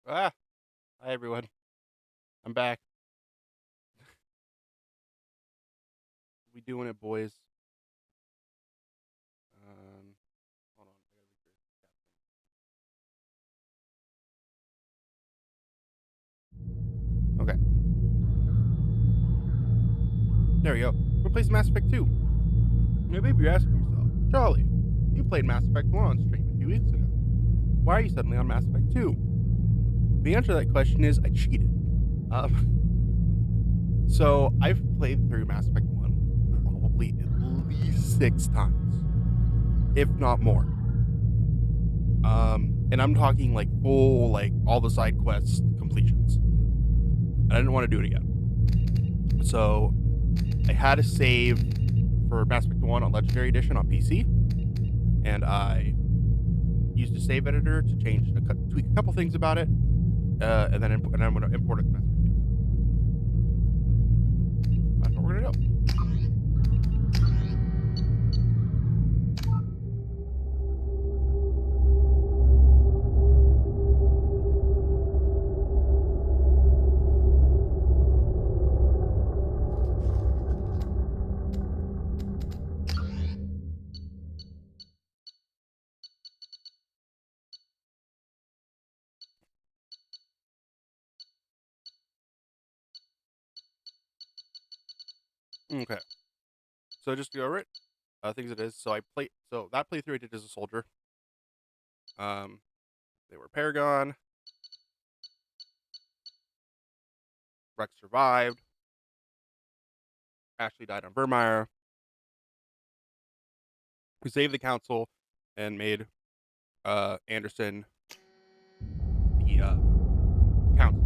Ah, hi everyone. I'm back. We doing it, boys. Hold on. Okay, there we go. We're playing Mass Effect 2. Now, maybe you're asking yourself, Charlie, you played Mass Effect 1 on stream a few weeks ago. Why are you suddenly on Mass Effect 2? The answer to that question is I cheated. So I've played through Mass Effect 1 probably at least 6 times, if not more. And I'm talking like full, like all the side quests completions. And I didn't want to do it again. So I had a save for Mass Effect 1 on Legendary Edition on PC, and I used a save editor to tweak a couple things about it, and then I'm going to import it to Mass Effect 2. That's what we're going to do. Okay. So just to go over it, things it is. So that playthrough I did as a soldier. They were Paragon. Rex survived. Ashley died on Vermeer. We saved the council and made Anderson the counselor.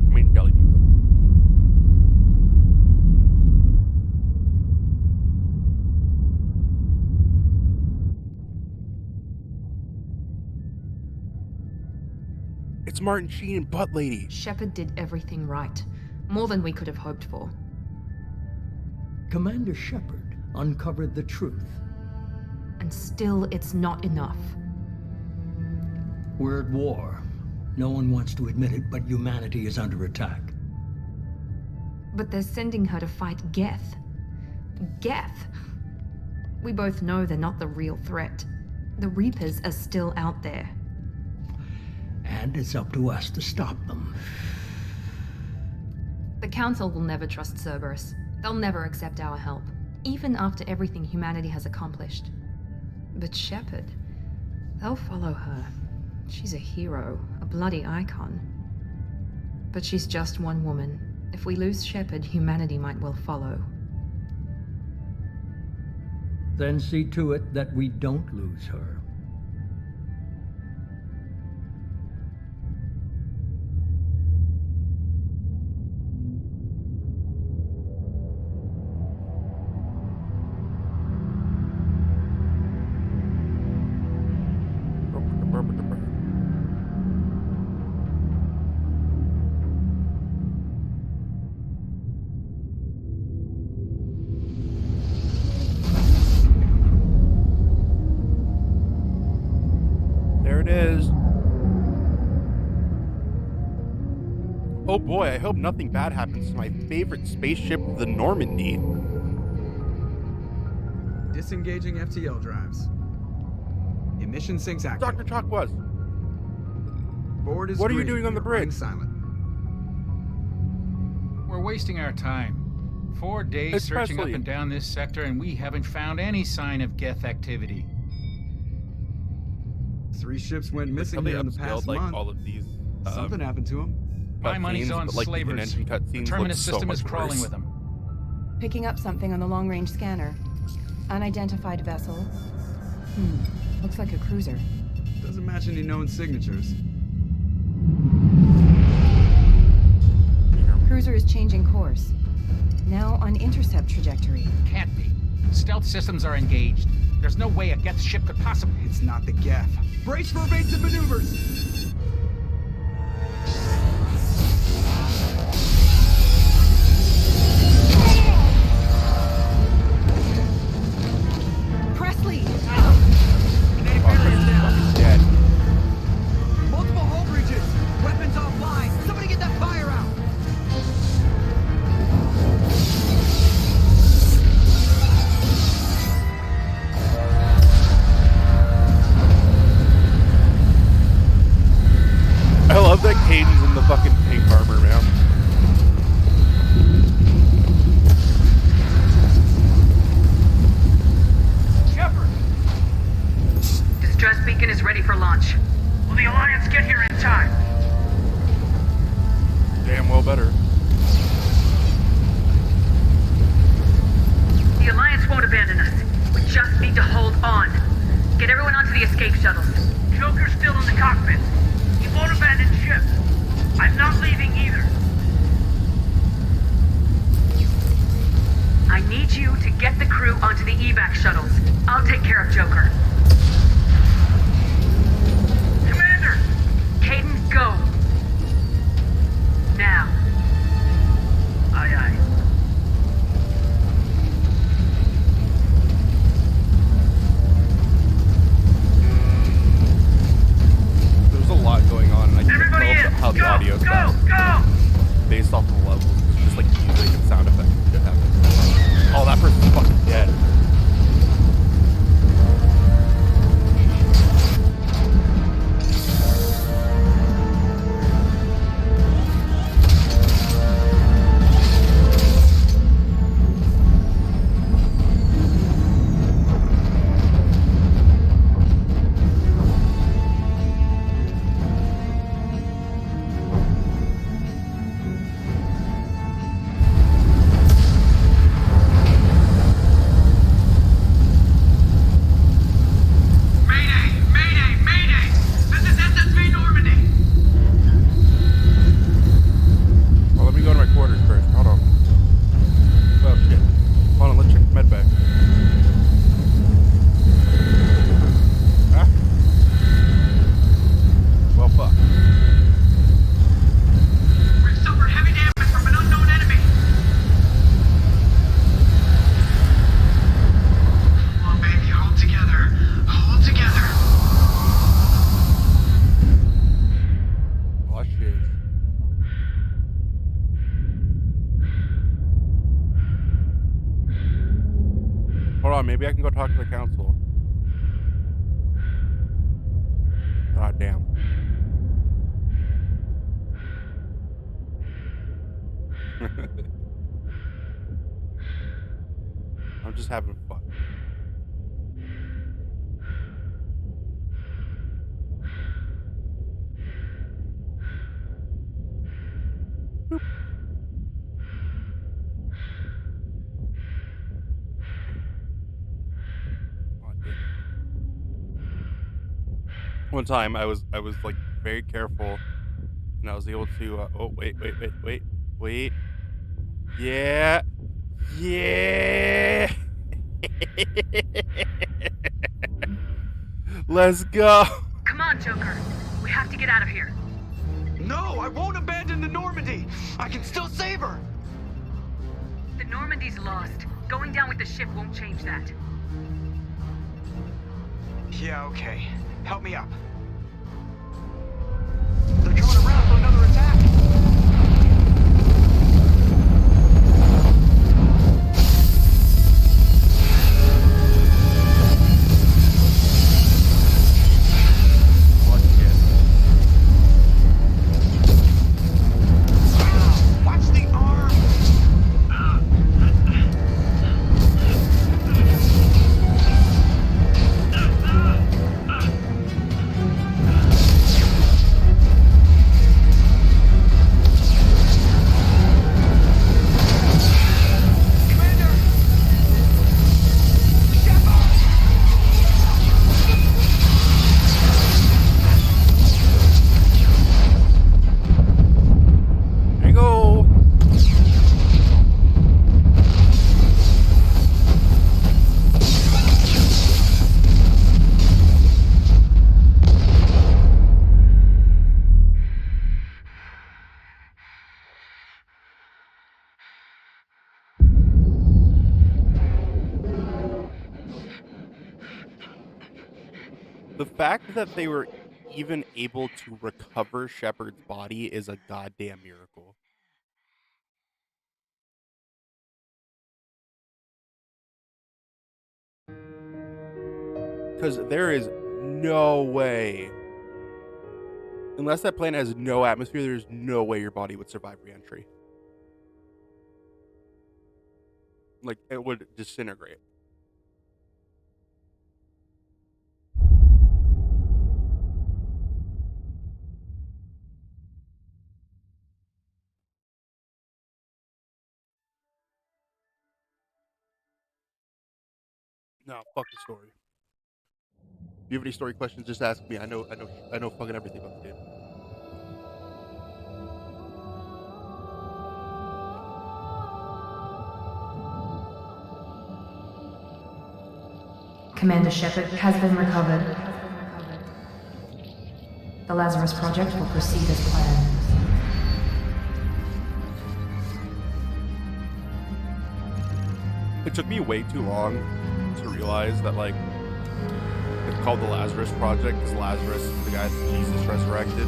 I mean, jelly beans. It's Martin Sheen and Butt Lady. Shepard did everything right. More than we could have hoped for. Commander Shepard uncovered the truth. And still, it's not enough. We're at war. No one wants to admit it, but humanity is under attack. But they're sending her to fight Geth. Geth! We both know they're not the real threat. The Reapers are still out there. And it's up to us to stop them. The Council will never trust Cerberus. They'll never accept our help, even after everything humanity has accomplished. But Shepard, they'll follow her. She's a hero, a bloody icon. But she's just one woman. If we lose Shepard, humanity might well follow. Then see to it that we don't lose her. There it is. Oh boy, I hope nothing bad happens to my favorite spaceship, the Normandy. Disengaging FTL drives. Emission sinks active. Dr. Chalk was. Board is What are you green. doing on the You're running bridge? silent. We're wasting our time. 4 days It's searching Presley. up and down this sector, and we haven't found any sign of Geth activity. 3 ships went Like, missing how they here in the upscaled, past like month. all of these Something happened to them. My money's cutscenes, on but, like, the slavers. in-engine The cutscenes terminus look so system is much crawling worse. with them. Picking up something on the long-range scanner. Unidentified vessel. Looks like a cruiser. Doesn't match any known signatures. Cruiser is changing course. Now on intercept trajectory. Can't be. Stealth systems are engaged. There's no way a Geth ship could possibly... It's not the Geth. Brace for evasive maneuvers! fucking pink armor, man. Shepard! Distress beacon is ready for launch. Will the Alliance get here in time? Damn well better. The Alliance won't abandon us. We just need to hold on. Get everyone onto the escape shuttles. Joker's still in the cockpit. He won't abandon ship. I'm not leaving either. I need you to get the crew onto the evac shuttles. I'll take care of Joker. Commander! Caden, go! Now. Aye, aye. There's a lot going on, and I can't Everybody tell in! how the Go! audio Go! sounds Go! based off of the levels. It's just like music and sound effects and shit happening. Oh, that person's fucking dead. Mayday! Mayday! Mayday! This is SSV Normandy! Well, let me go to my quarters first. Hold on. Well, shit. Hold on, let's check the med bay. Ah. Well, fuck. We've suffered heavy damage from an unknown enemy! Come on, baby, hold together. Hold together. Oh, shit. Hold on, maybe I can go talk to the council. God damn. I'm just having fun. Boop. Aw, damn it. One time I was like very careful, and I was able to oh wait. Yeah. Yeah. Let's go. Come on, Joker. We have to get out of here. No, I won't abandon the Normandy. I can still save her. The Normandy's lost. Going down with the ship won't change that. Yeah, okay. Help me up. They're coming around for another attack. What shit? Watch the arm. Commander! Shepard! There you go. The fact that they were even able to recover Shepard's body is a goddamn miracle. Because there is no way Unless that planet has no atmosphere, there's no way your body would survive re-entry. Like, it would disintegrate. No, fuck the story. If you have any story questions, just ask me. I know fucking everything about the game. Commander Shepard has been recovered. The Lazarus Project will proceed as planned. It took me way too long to realize that, like, it's called the Lazarus Project because Lazarus is the guy that Jesus resurrected.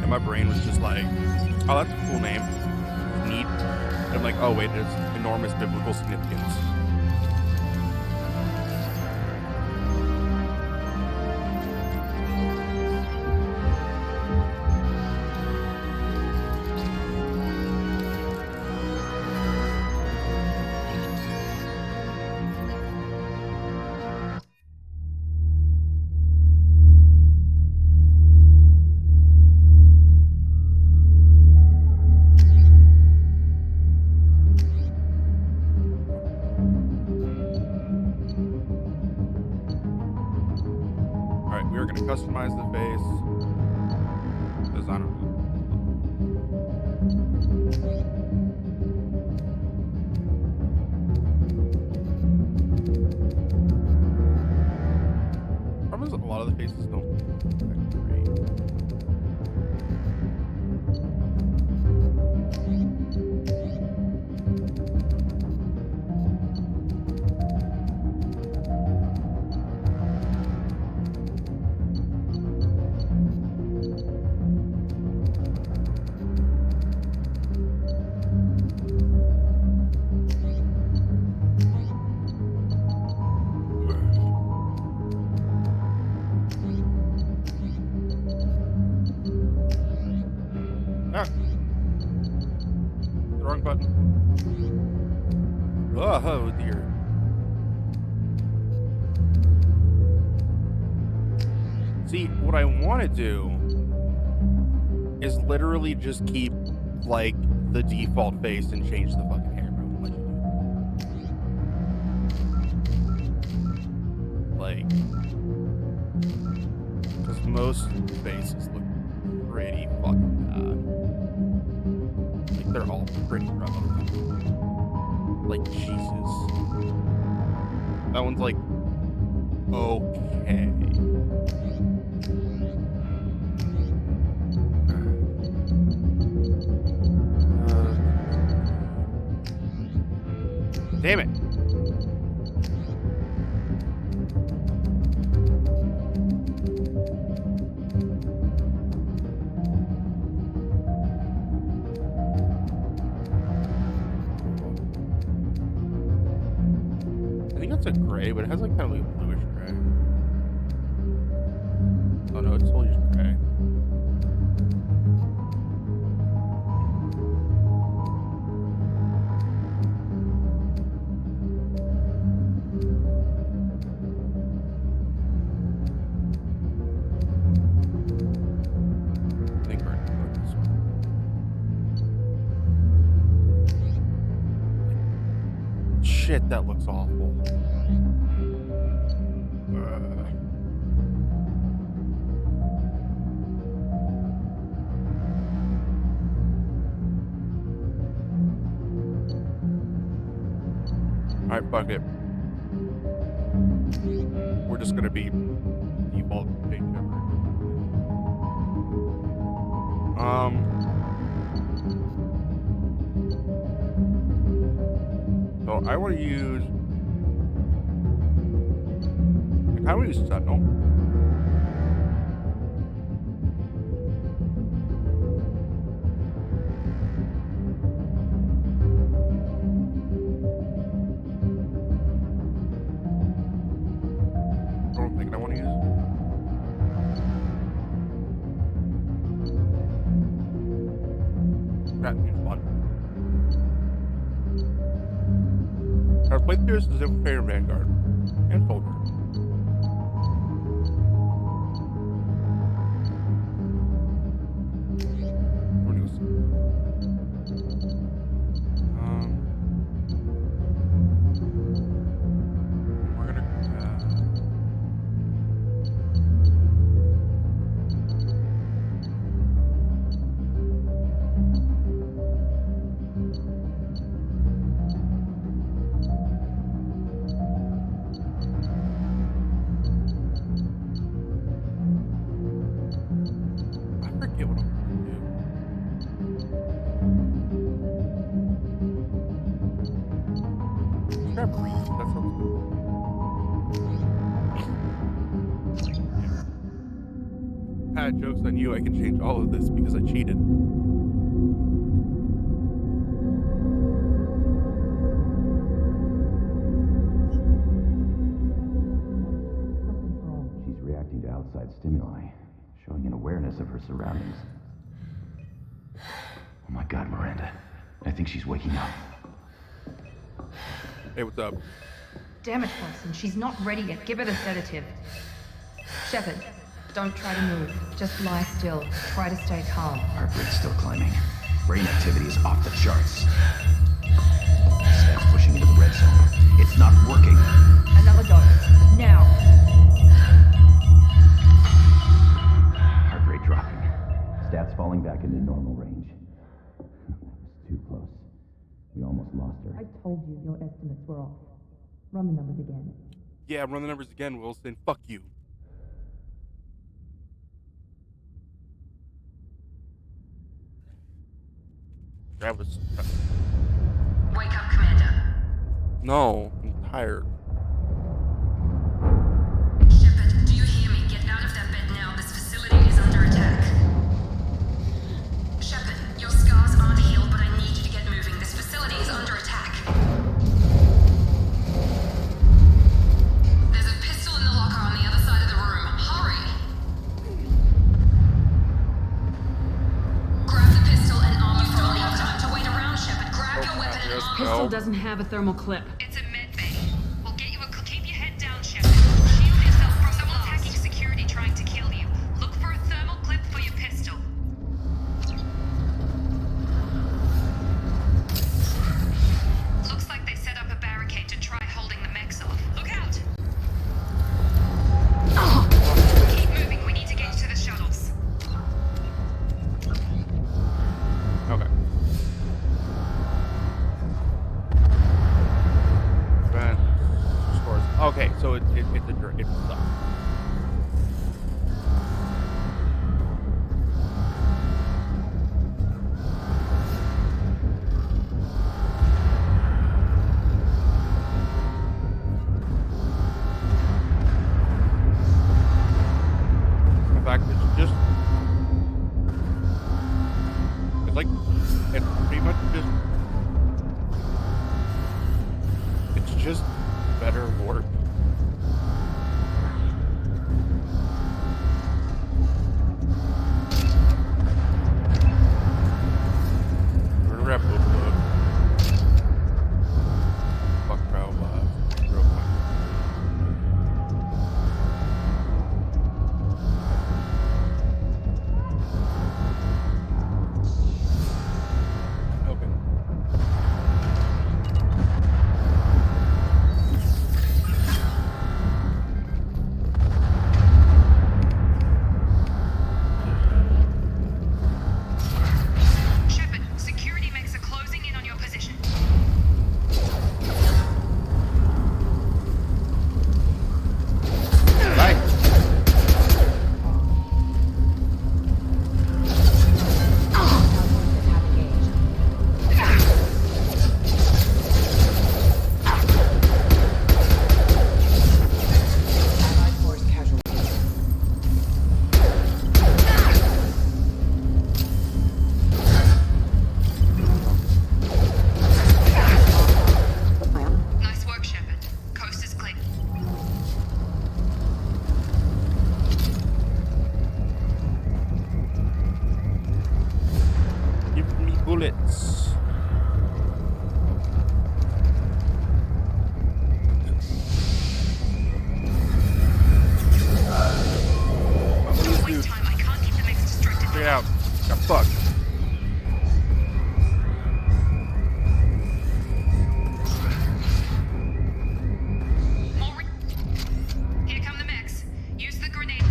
And my brain was just like, oh, that's a cool name. Neat. And I'm like, oh, wait, it's enormous biblical significance. Customize the face. Design it. Problem is, a lot of the faces don't look that great. Oh dear. See, what I want to do is literally just keep, like, the default face and change the fucking hair, bro. Like, because most faces look pretty fucking bad. Like, they're all pretty rough. Like, Jesus. That one's like, okay. Damn it. A gray, but it has like kind of like a bluish gray. Oh no, it's totally just gray. I think we're gonna go this one. Shit, that looks awful. Alright, fuck it. We're just gonna be default Jake Shepard. So I want to use. I kind of use Sentinel. played through this as Infiltrator and Vanguard. And Folger. Jokes on you, I can change all of this because I cheated. She's reacting to outside stimuli, showing an awareness of her surroundings. Oh my God, Miranda. I think she's waking up. Hey, what's up? Damn it, Watson. She's not ready yet. Give her the sedative. Shepard, don't try to move. Just lie still. Try to stay calm. Heart rate's still climbing. Brain activity is off the charts. Steph's pushing into the red zone. It's not working. Another dose. Now. Heart rate dropping. Stats falling back into normal range. That was too close. We almost lost her. I told you your estimates were off. Run the numbers again. Yeah, run the numbers again, Wilson. Fuck you. Travis. Wake up, Commander. No, I'm tired. Shepard, do you hear me? Get out of that bed now. This facility is under attack. Shepard, your scars aren't healed, but I need you to get moving. This facility is under attack. There's a pistol in the locker on the other side of the room. Hurry! Grab the pistol and armor. You don't have time to wait around, Shepard. Grab your weapon and armor. Pistol doesn't have a thermal clip. It's a med bay. We'll get you a... Keep your head down, Shepard. Shield yourself from someone hacking security trying to kill you. Look for a thermal clip for your pistol. Looks like they set up a barricade to try holding the mechs off. Look out! Keep moving. We need to get to the shuttles. Okay. fuck? Here come the mechs. Use the grenade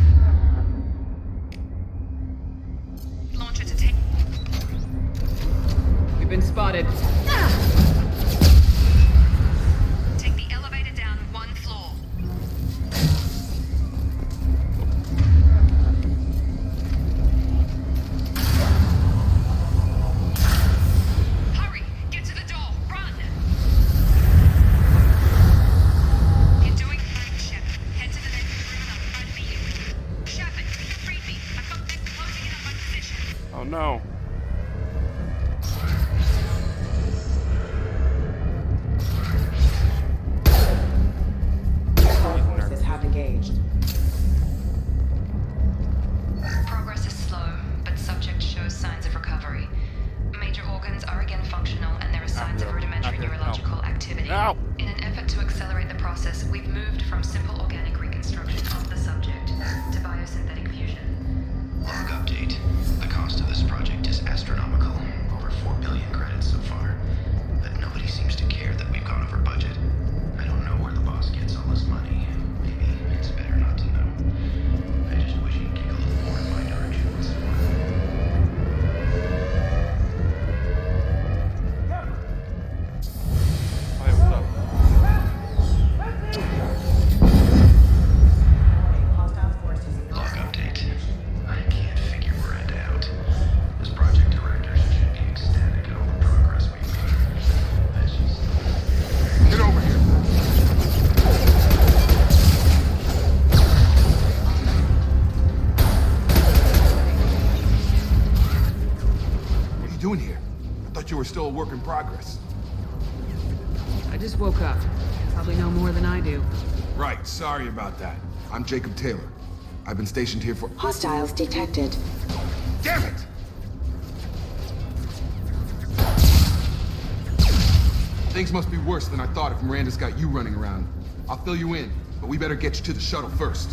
launcher to take. We've been spotted. Take the elevator down 1 floor. Hurry! Get to the door! Run! You're doing fine, Shep. Head to the next room and I'll try to meet you. Shepard, read me. I've got mechs closing in on my position. Oh no. Forces have engaged. Progress is slow, but subject shows signs of recovery. Major organs are again functional, and there are signs of rudimentary neurological activity. Ow. In an effort to accelerate the process, we've moved from simple organic reconstruction of the subject to biosynthetic fusion. Log update. The cost of this project is astronomical. Over 4 billion credits so far. But nobody seems to care that we've gone over budget. I don't know where the boss gets all this money. Maybe it's better not to know. I just wish he'd kick a little more in my direction once in a while. Hi, what's up? Hostile forces. Log update. I can't figure Miranda out. As project director, she should be ecstatic at all the progress we've made. But she's Get over here. What are you doing here? I thought you were still a work in progress. I just woke up. Probably know more than I do. Right, sorry about that. I'm Jacob Taylor. I've been stationed here for... Hostiles detected. Damn it! Things must be worse than I thought if Miranda's got you running around. I'll fill you in, but we better get you to the shuttle first.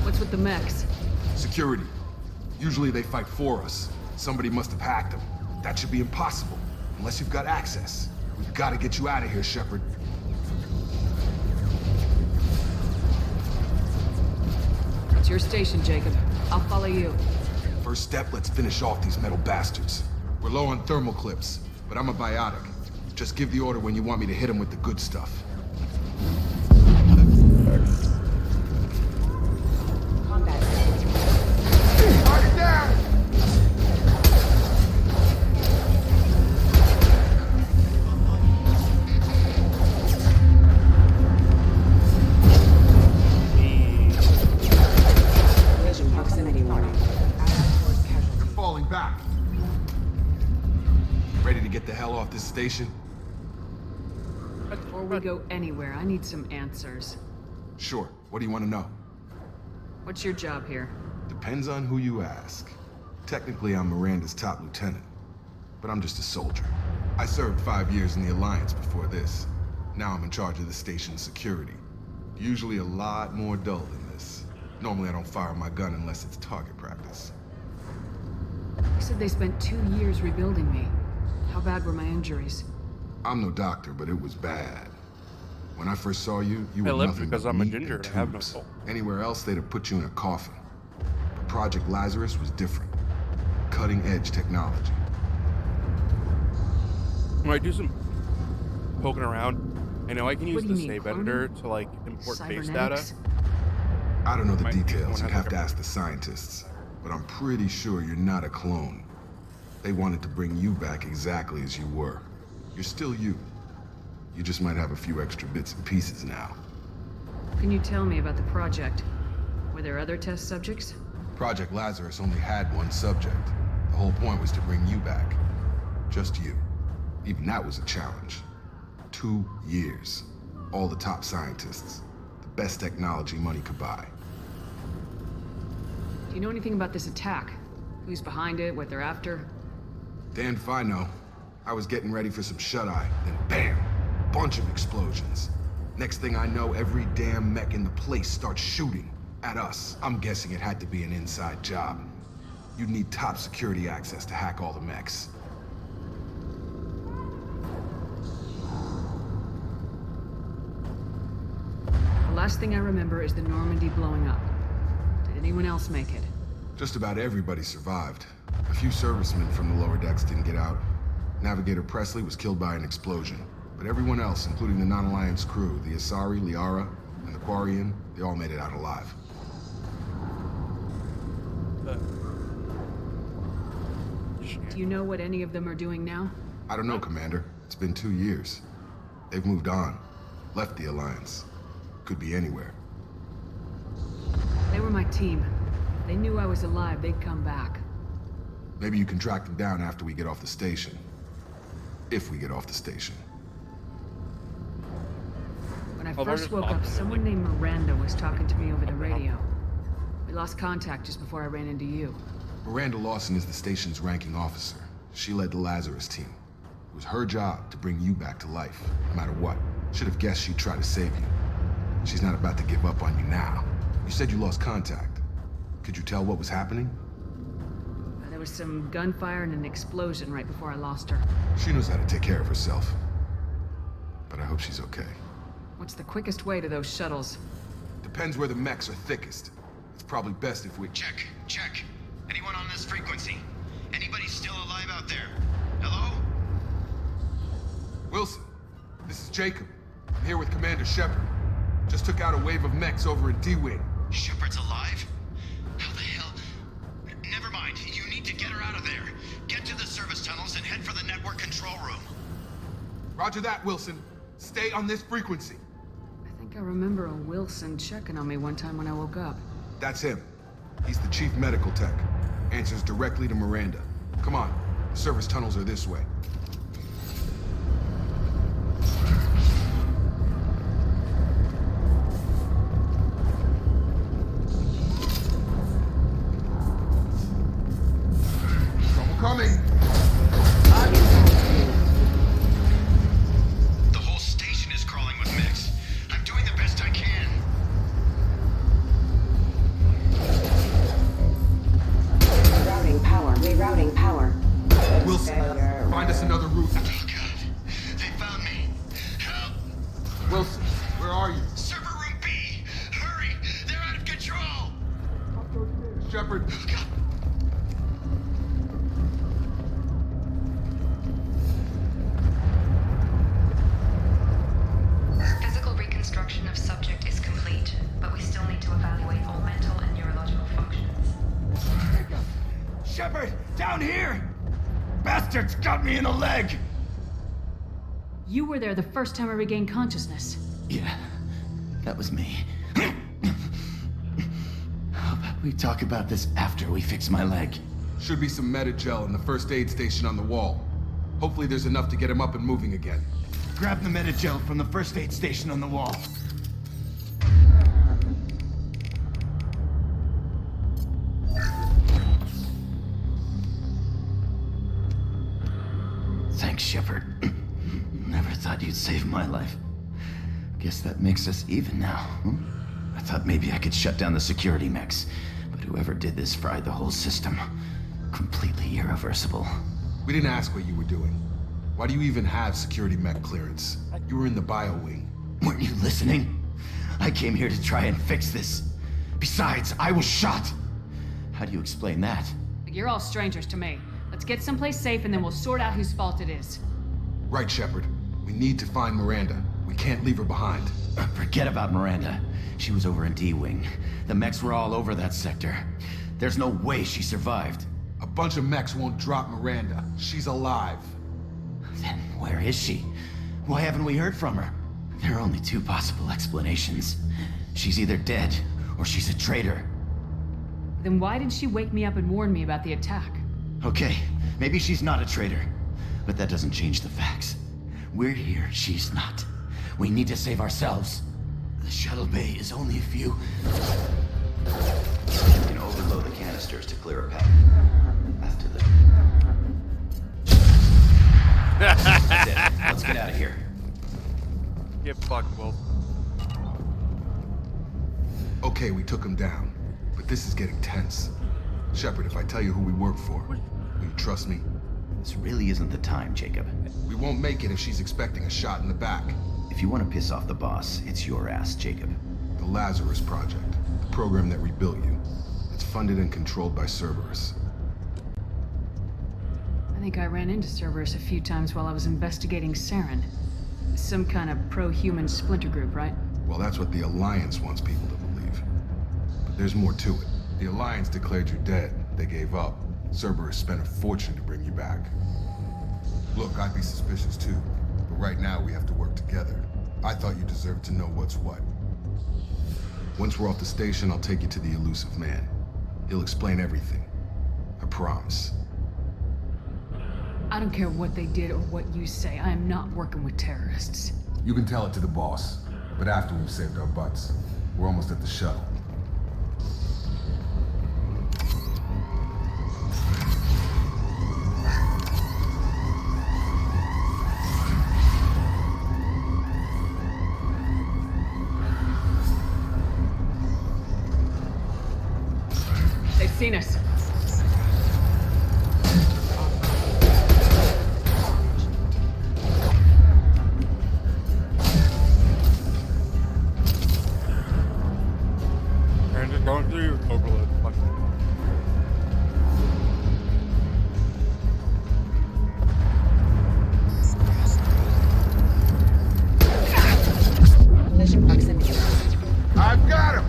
What's with the mechs? Security. Usually they fight for us. Somebody must have hacked them. That should be impossible, unless you've got access. We've got to get you out of here, Shepard. It's your station, Jacob. I'll follow you. First step, let's finish off these metal bastards. We're low on thermal clips, but I'm a biotic. Just give the order when you want me to hit them with the good stuff. Combat. Target down! Collision proximity warning. You're falling back. Ready to get the hell off this station? Before we go anywhere, I need some answers. Sure. What do you want to know? What's your job here? Depends on who you ask. Technically, I'm Miranda's top lieutenant, but I'm just a soldier. I served 5 years in the Alliance before this. Now I'm in charge of the station's security. Usually a lot more dull than this. Normally I don't fire my gun unless it's target practice. You said they spent 2 years rebuilding me. How bad were my injuries? I'm no doctor, but it was bad. When I first saw you, you I were live nothing because but I'm a meat ginger and and I have no tubes. soul. Anywhere else, they'd have put you in a coffin. But Project Lazarus was different. Cutting-edge technology. When I do some poking around, I know I can use What do the you mean, save editor to like import base data. Cybernetics? I don't know the Might be details. someone You'd has have to like a- ask the scientists. But I'm pretty sure you're not a clone. They wanted to bring you back exactly as you were. You're still you. You just might have a few extra bits and pieces now. Can you tell me about the project? Were there other test subjects? Project Lazarus only had one subject. The whole point was to bring you back. Just you. Even that was a challenge. 2 years. All the top scientists. The best technology money could buy. Do you know anything about this attack? Who's behind it, what they're after? Damned if I know. I was getting ready for some shut-eye, then bam! Bunch of explosions. Next thing I know, every damn mech in the place starts shooting. At us, I'm guessing it had to be an inside job. You'd need top security access to hack all the mechs. The last thing I remember is the Normandy blowing up. Did anyone else make it? Just about everybody survived. A few servicemen from the lower decks didn't get out. Navigator Presley was killed by an explosion. But everyone else, including the non-Alliance crew, the Asari, Liara, and the Quarian, they all made it out alive. Do you know what any of them are doing now? I don't know, Commander. It's been 2 years. They've moved on. Left the Alliance. Could be anywhere. They were my team. If they knew I was alive, they'd come back. Maybe you can track them down after we get off the station. If we get off the station. When I Oh, they're first just woke talking up, to me. someone named Miranda was talking to me over the radio. We lost contact just before I ran into you. Miranda Lawson is the station's ranking officer. She led the Lazarus team. It was her job to bring you back to life, no matter what. Should have guessed she'd try to save you. She's not about to give up on you now. You said you lost contact. Could you tell what was happening? There was some gunfire and an explosion right before I lost her. She knows how to take care of herself. But I hope she's okay. What's the quickest way to those shuttles? Depends where the mechs are thickest. It's probably best if we... Check. Anyone on this frequency? Anybody still alive out there? Hello? Wilson, this is Jacob. I'm here with Commander Shepard. Just took out a wave of mechs over in D-Wing. Shepard's alive? How the hell? Never mind. You need to get her out of there. Get to the service tunnels and head for the network control room. Roger that, Wilson. Stay on this frequency. I think I remember a Wilson checking on me one time when I woke up. That's him. He's the chief medical tech. Answers directly to Miranda. Come on. The service tunnels are this way. Trouble coming! The whole station is crawling with mechs. I'm doing the best I can. Rerouting power. Wilson, find us another route. Oh God, they found me. Help! Wilson, where are you? Server room B! Hurry! They're out of control! Shepard. Oh God. Physical reconstruction of subject is complete, but we still need to evaluate all mental and neurological functions. Shepard, down here! Bastards got me in the leg! You were there the first time I regained consciousness. Yeah, that was me. How about we talk about this after we fix my leg? Should be some Metagel in the first aid station on the wall. Hopefully there's enough to get him up and moving again. Grab the Metagel from the first aid station on the wall. Thanks, Shepard. Never thought you'd save my life. Guess that makes us even now. I thought maybe I could shut down the security mechs, but whoever did this fried the whole system. Completely irreversible. We didn't ask what you were doing. Why do you even have security mech clearance? You were in the bio wing. Weren't you listening? I came here to try and fix this. Besides, I was shot. How do you explain that? You're all strangers to me. Let's get someplace safe and then we'll sort out whose fault it is. Right, Shepard. We need to find Miranda. We can't leave her behind. Forget about Miranda. She was over in D-Wing. The mechs were all over that sector. There's no way she survived. A bunch of mechs won't drop Miranda. She's alive. Then where is she? Why haven't we heard from her? There are only two possible explanations. She's either dead, or she's a traitor. Then why did she wake me up and warn me about the attack? Okay, maybe she's not a traitor, but that doesn't change the facts. We're here, she's not. We need to save ourselves. The shuttle bay is only a few... You can overload the canisters to clear a path. Path to the... That's it. Let's get out of here. Get fucked, Will. Okay, we took him down, but this is getting tense. Shepard, if I tell you who we work for, will you trust me? This really isn't the time, Jacob. We won't make it if she's expecting a shot in the back. If you want to piss off the boss, it's your ass, Jacob. The Lazarus Project, the program that rebuilt you. It's funded and controlled by Cerberus. I think I ran into Cerberus a few times while I was investigating Saren. Some kind of pro-human splinter group, right? Well, that's what the Alliance wants people to believe. But there's more to it. The Alliance declared you dead. They gave up. Cerberus spent a fortune to bring you back. Look, I'd be suspicious too. But right now, we have to work together. I thought you deserved to know what's what. Once we're off the station, I'll take you to the Elusive Man. He'll explain everything. I promise. I don't care what they did or what you say. I am not working with terrorists. You can tell it to the boss, but after we've saved our butts. We're almost at the shuttle. They've seen us. And just going through your overload. Fuck. Collision proximity. I've got him!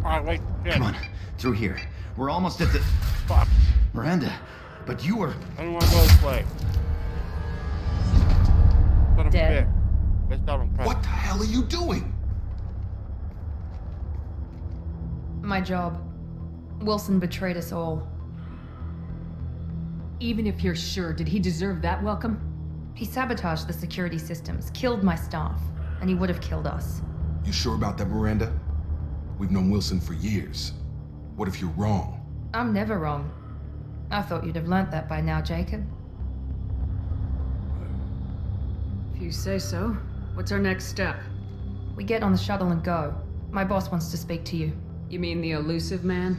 Alright, wait. Shit. Come on, through here. We're almost at the... Fuck. Miranda, but you were... I don't want to go this way. Son of a Dead. bitch. Missed out on credit. What the hell are you doing? My job. Wilson betrayed us all. Even if you're sure, did he deserve that welcome? He sabotaged the security systems, killed my staff, and he would have killed us. You sure about that, Miranda? We've known Wilson for years. What if you're wrong? I'm never wrong. I thought you'd have learnt that by now, Jacob. If you say so. What's our next step? We get on the shuttle and go. My boss wants to speak to you. You mean the Elusive Man?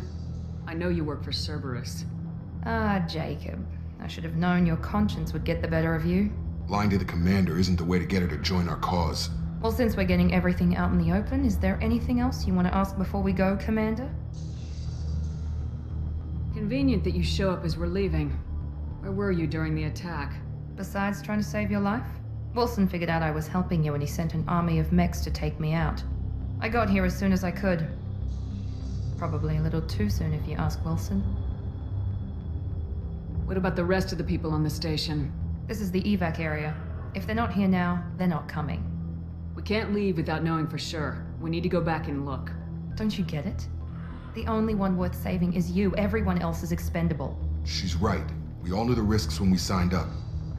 I know you work for Cerberus. Ah, Jacob. I should have known your conscience would get the better of you. Lying to the commander isn't the way to get her to join our cause. Well, since we're getting everything out in the open, is there anything else you want to ask before we go, Commander? Convenient that you show up as we're leaving. Where were you during the attack? Besides trying to save your life? Wilson figured out I was helping you and he sent an army of mechs to take me out. I got here as soon as I could. Probably a little too soon if you ask Wilson. What about the rest of the people on the station? This is the evac area. If they're not here now, they're not coming. We can't leave without knowing for sure. We need to go back and look. Don't you get it? The only one worth saving is you. Everyone else is expendable. She's right. We all knew the risks when we signed up.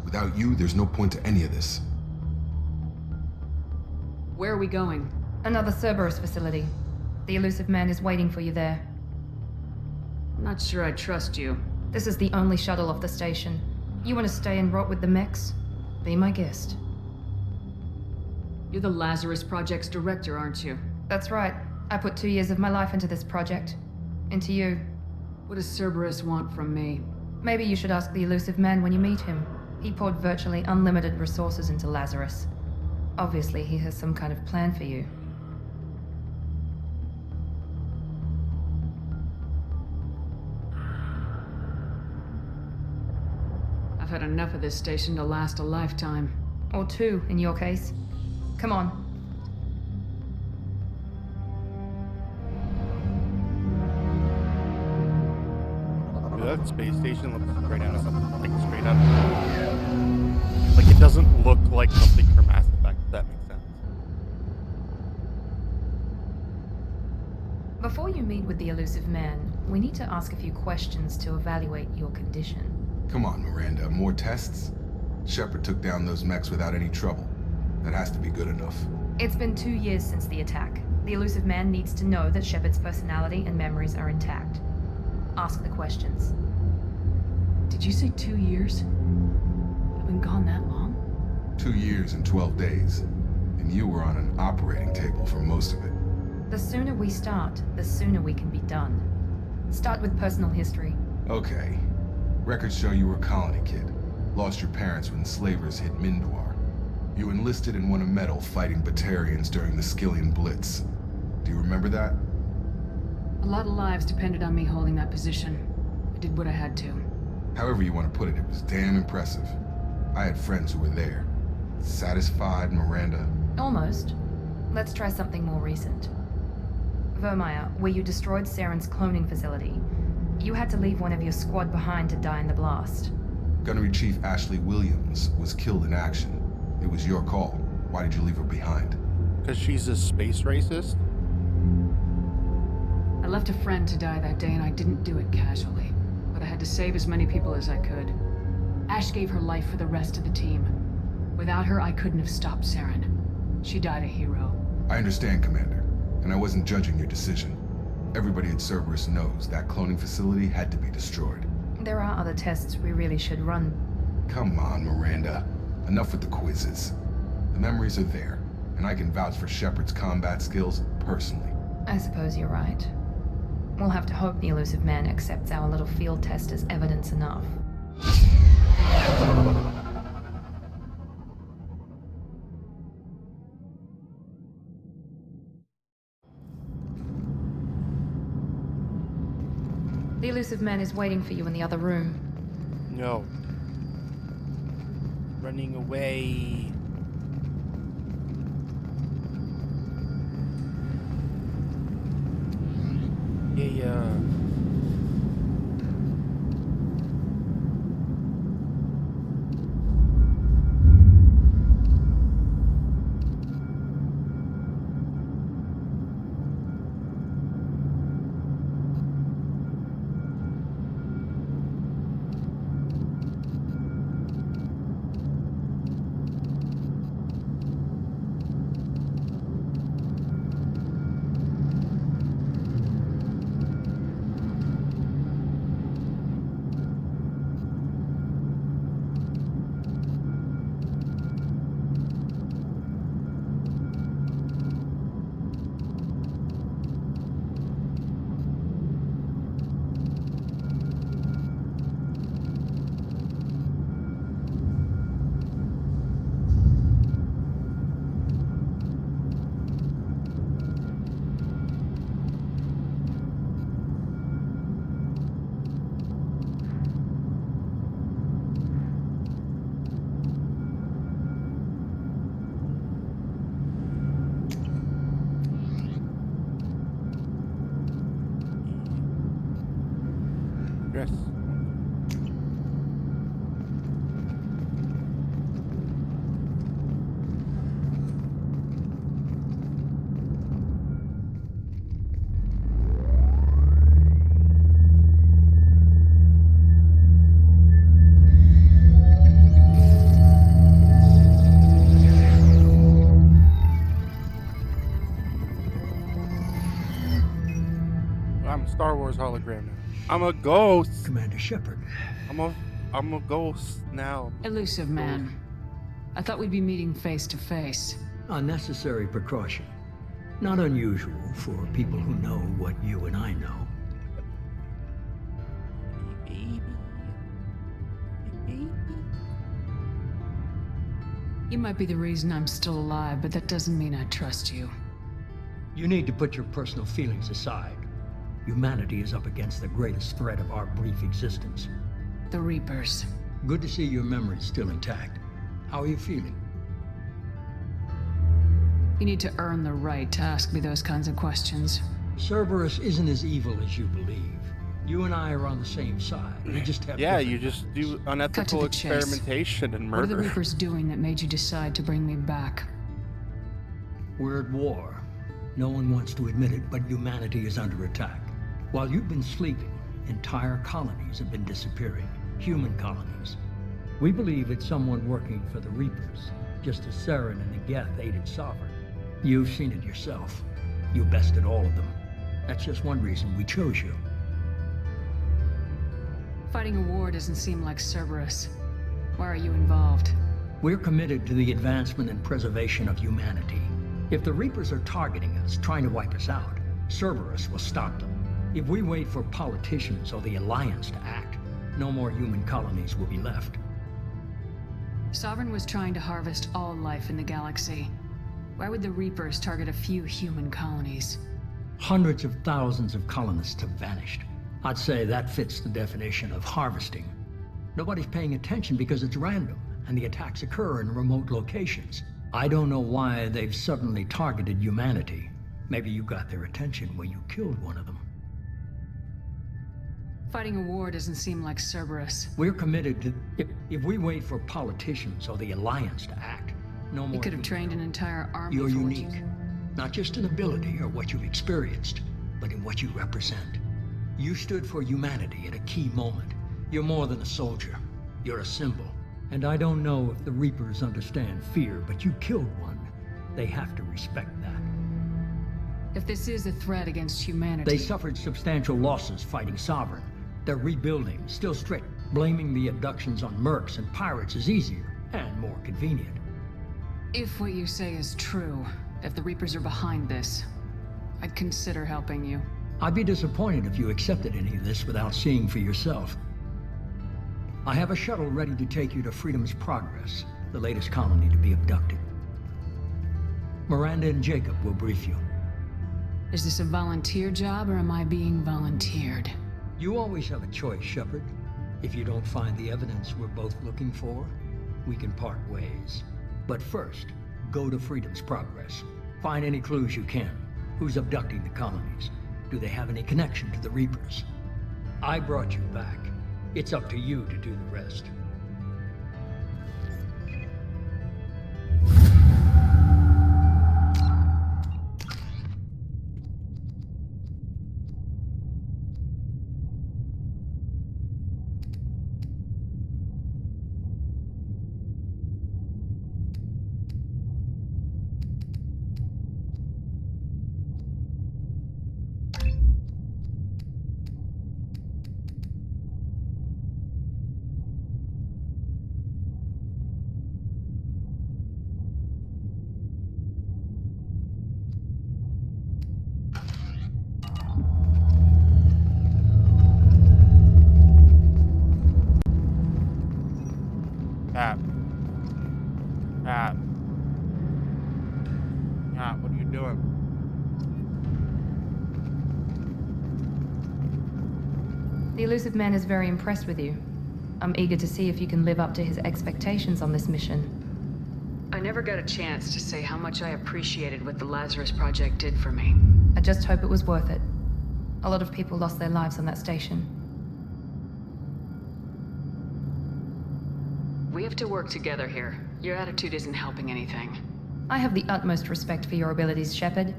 Without you, there's no point to any of this. Where are we going? Another Cerberus facility. The Elusive Man is waiting for you there. I'm not sure I trust you. This is the only shuttle off the station. You want to stay and rot with the mechs? Be my guest. You're the Lazarus Project's director, aren't you? That's right. I put 2 years of my life into this project. Into you. What does Cerberus want from me? Maybe you should ask the Elusive Man when you meet him. He poured virtually unlimited resources into Lazarus. Obviously, he has some kind of plan for you. I've had enough of this station to last a lifetime. Or 2, in your case. Come on. Dude, that space station looks straight out of something. Like straight out of... Like, it doesn't look like something from Mass Effect, if that makes sense. Before you meet with the Elusive Man, we need to ask a few questions to evaluate your condition. Come on, Miranda, more tests? Shepard took down those mechs without any trouble. That has to be good enough. It's been 2 years since the attack. The Illusive Man needs to know that Shepard's personality and memories are intact. Ask the questions. Did you say 2 years? I've been gone that long? 2 years and 12 days. And you were on an operating table for most of it. The sooner we start, the sooner we can be done. Start with personal history. Okay. Records show you were a colony kid. Lost your parents when slavers hit Mindor. You enlisted and won a medal fighting Batarians during the Skillian Blitz. Do you remember that? A lot of lives depended on me holding that position. I did what I had to. However you want to put it, it was damn impressive. I had friends who were there. Satisfied, Miranda? Almost. Let's try something more recent. Vermeer, where you destroyed Saren's cloning facility. You had to leave one of your squad behind to die in the blast. Gunnery Chief Ashley Williams was killed in action. It was your call. Why did you leave her behind? Because she's a space racist? I left a friend to die that day and I didn't do it casually. But I had to save as many people as I could. Ash gave her life for the rest of the team. Without her, I couldn't have stopped Saren. She died a hero. I understand, Commander. And I wasn't judging your decision. Everybody at Cerberus knows that cloning facility had to be destroyed. There are other tests we really should run. Come on, Miranda. Enough with the quizzes. The memories are there, and I can vouch for Shepard's combat skills personally. I suppose you're right. We'll have to hope the Illusive Man accepts our little field test as evidence enough. The Illusive Man is waiting for you in the other room. No. Running away. Yeah. Yes. I'm a Star Wars hologram now. I'm a ghost. Commander Shepard. I'm a ghost now. Illusive Man. I thought we'd be meeting face to face. Unnecessary precaution. Not unusual for people who know what you and I know. You might be the reason I'm still alive, but that doesn't mean I trust you. You need to put your personal feelings aside. Humanity is up against the greatest threat of our brief existence. The Reapers. Good to see your memory's still intact. How are you feeling? You need to earn the right to ask me those kinds of questions. Cerberus isn't as evil as you believe. You and I are on the same side. We just have you just do unethical experimentation and murder. What are the Reapers doing that made you decide to bring me back? We're at war. No one wants to admit it, but humanity is under attack. While you've been sleeping, entire colonies have been disappearing. human colonies. We believe it's someone working for the Reapers, just as Saren and the Geth aided Sovereign. You've seen it yourself. You bested all of them. That's just one reason we chose you. Fighting a war doesn't seem like Cerberus. Why are you involved? We're committed to the advancement and preservation of humanity. If the Reapers are targeting us, trying to wipe us out, Cerberus will stop them. If we wait for politicians or the Alliance to act, no more human colonies will be left. Sovereign was trying to harvest all life in the galaxy. Why would the Reapers target a few human colonies? Hundreds of thousands of colonists have vanished. I'd say that fits the definition of harvesting. Nobody's paying attention because it's random, and the attacks occur in remote locations. I don't know why they've suddenly targeted humanity. Maybe you got their attention when you killed one of them. Fighting a war doesn't seem like Cerberus. We're committed to... If we wait for politicians or the Alliance to act, no more... You could have trained an entire army You're for what unique. Not just in ability or what you've experienced, but in what you represent. You stood for humanity at a key moment. You're more than a soldier. You're a symbol. And I don't know if the Reapers understand fear, but you killed one. They have to respect that. If this is a threat against humanity... They suffered substantial losses fighting Sovereign. They're rebuilding, still strict. Blaming the abductions on mercs and pirates is easier and more convenient. If what you say is true, if the Reapers are behind this, I'd consider helping you. I'd be disappointed if you accepted any of this without seeing for yourself. I have a shuttle ready to take you to Freedom's Progress, the latest colony to be abducted. Miranda and Jacob will brief you. Is this a volunteer job, or am I being volunteered? You always have a choice, Shepard. If you don't find the evidence we're both looking for, we can part ways. But first, go to Freedom's Progress. Find any clues you can. Who's abducting the colonies? Do they have any connection to the Reapers? I brought you back. It's up to you to do the rest. What are you doing? The Elusive Man is very impressed with you. I'm eager to see if you can live up to his expectations on this mission. I never got a chance to say how much I appreciated what the Lazarus Project did for me. I just hope it was worth it. A lot of people lost their lives on that station. We have to work together here. Your attitude isn't helping anything. I have the utmost respect for your abilities, Shepard.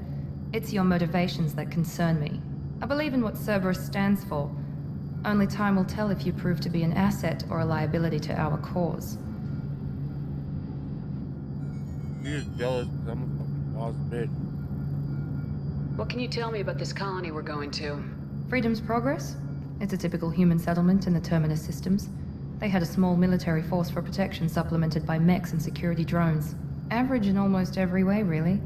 It's your motivations that concern me. I believe in what Cerberus stands for. Only time will tell if you prove to be an asset or a liability to our cause. You're just jealous because I'm a fucking boss bitch. What can you tell me about this colony we're going to? Freedom's Progress? It's a typical human settlement in the Terminus systems. They had a small military force for protection supplemented by mechs and security drones. Average in almost every way, really.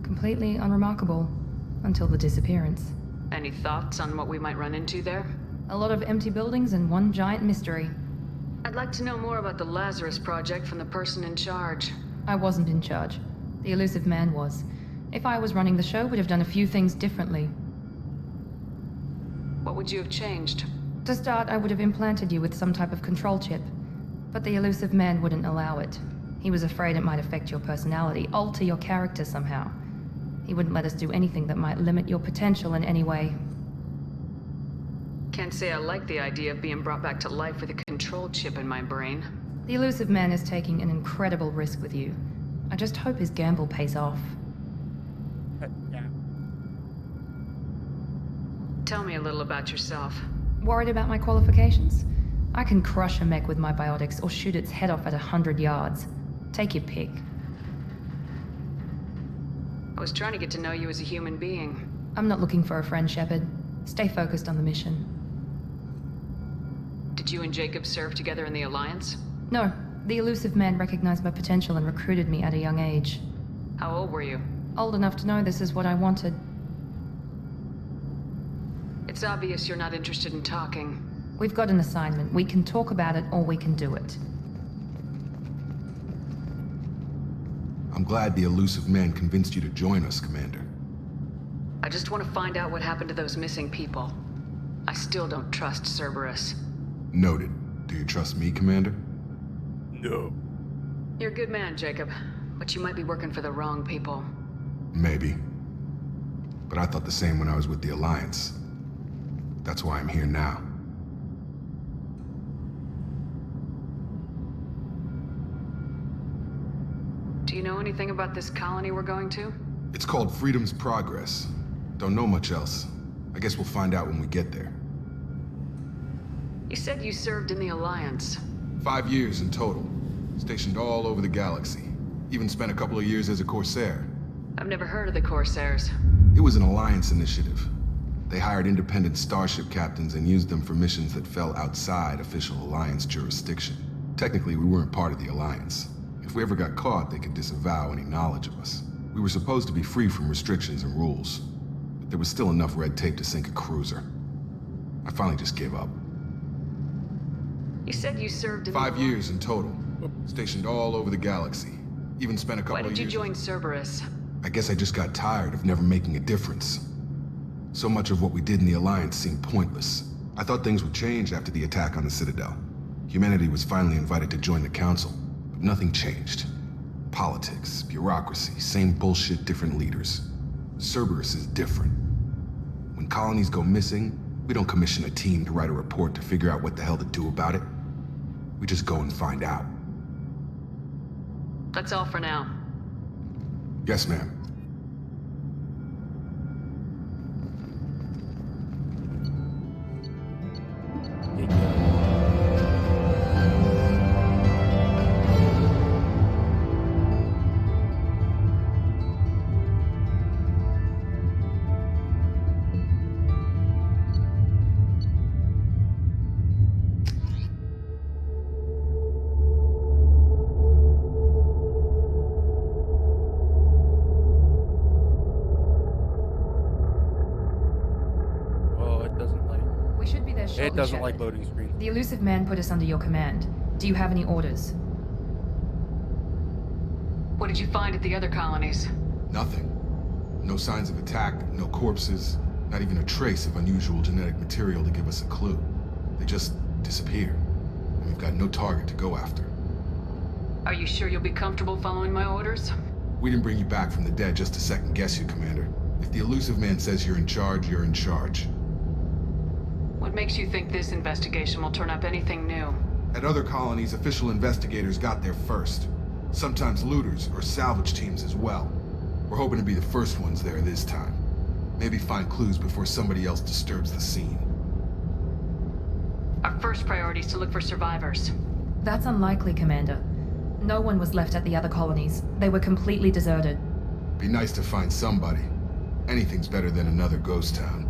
Completely unremarkable. Until the disappearance. Any thoughts on what we might run into there? A lot of empty buildings and one giant mystery. I'd like to know more about the Lazarus Project from the person in charge. I wasn't in charge. The Elusive Man was. If I was running the show, we'd have done a few things differently. What would you have changed? To start, I would have implanted you with some type of control chip. But the Elusive Man wouldn't allow it. He was afraid it might affect your personality, alter your character somehow. He wouldn't let us do anything that might limit your potential in any way. Can't say I like the idea of being brought back to life with a control chip in my brain. The Elusive Man is taking an incredible risk with you. I just hope his gamble pays off. Yeah. Tell me a little about yourself. Worried about my qualifications? I can crush a mech with my biotics or shoot its head off at 100 yards. Take your pick. I was trying to get to know you as a human being. I'm not looking for a friend, Shepard. Stay focused on the mission. Did you and Jacob serve together in the Alliance? No, the elusive man recognized my potential and recruited me at a young age. How old were you? Old enough to know this is what I wanted. It's obvious you're not interested in talking. We've got an assignment. We can talk about it or we can do it. I'm glad the elusive man convinced you to join us, Commander. I just want to find out what happened to those missing people. I still don't trust Cerberus. Noted. Do you trust me, Commander? No. You're a good man, Jacob, but you might be working for the wrong people. Maybe. But I thought the same when I was with the Alliance. That's why I'm here now. Do you know anything about this colony we're going to? It's called Freedom's Progress. Don't know much else. I guess we'll find out when we get there. You said you served in the Alliance. 5 years in total. Stationed all over the galaxy. Even spent a couple of years as a Corsair. I've never heard of the Corsairs. It was an Alliance initiative. They hired independent starship captains and used them for missions that fell outside official Alliance jurisdiction. Technically, we weren't part of the Alliance. If we ever got caught, they could disavow any knowledge of us. We were supposed to be free from restrictions and rules, but there was still enough red tape to sink a cruiser. I finally just gave up. You said you served in 5 years in total. Stationed all over the galaxy. Even spent a couple of years... Why did you join Cerberus? I guess I just got tired of never making a difference. So much of what we did in the Alliance seemed pointless. I thought things would change after the attack on the Citadel. Humanity was finally invited to join the Council, but nothing changed. Politics, bureaucracy, same bullshit, different leaders. Cerberus is different. When colonies go missing, we don't commission a team to write a report to figure out what the hell to do about it. We just go and find out. That's all for now. Yes, ma'am. It doesn't like loading screens. The elusive man put us under your command. Do you have any orders? What did you find at the other colonies? Nothing. No signs of attack, no corpses, not even a trace of unusual genetic material to give us a clue. They just disappear, and we've got no target to go after. Are you sure you'll be comfortable following my orders? We didn't bring you back from the dead just to second guess you, Commander. If the elusive man says you're in charge, you're in charge. What makes you think this investigation will turn up anything new? At other colonies, official investigators got there first. Sometimes looters or salvage teams as well. We're hoping to be the first ones there this time. Maybe find clues before somebody else disturbs the scene. Our first priority is to look for survivors. That's unlikely, Commander. No one was left at the other colonies. They were completely deserted. Be nice to find somebody. Anything's better than another ghost town.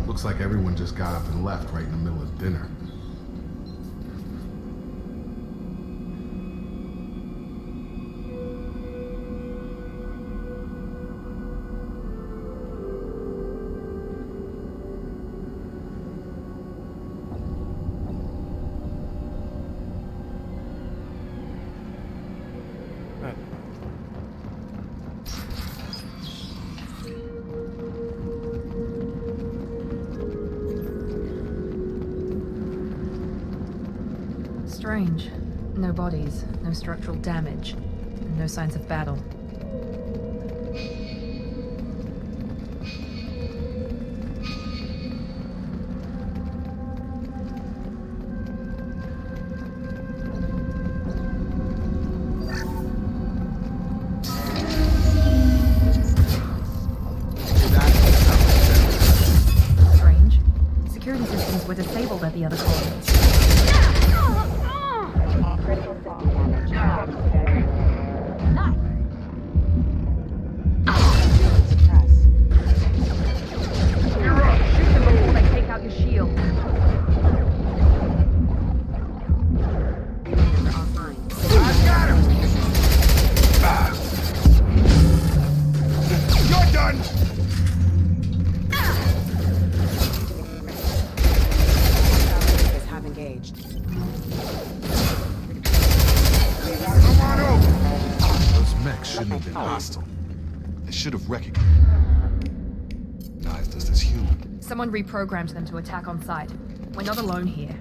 Looks like everyone just got up and left right in the middle of dinner. Strange. No bodies, no structural damage, and no signs of battle. Strange. Security systems were disabled at the other colonies. Should have recognized us as human. Someone reprogrammed them to attack on sight. We're not alone here.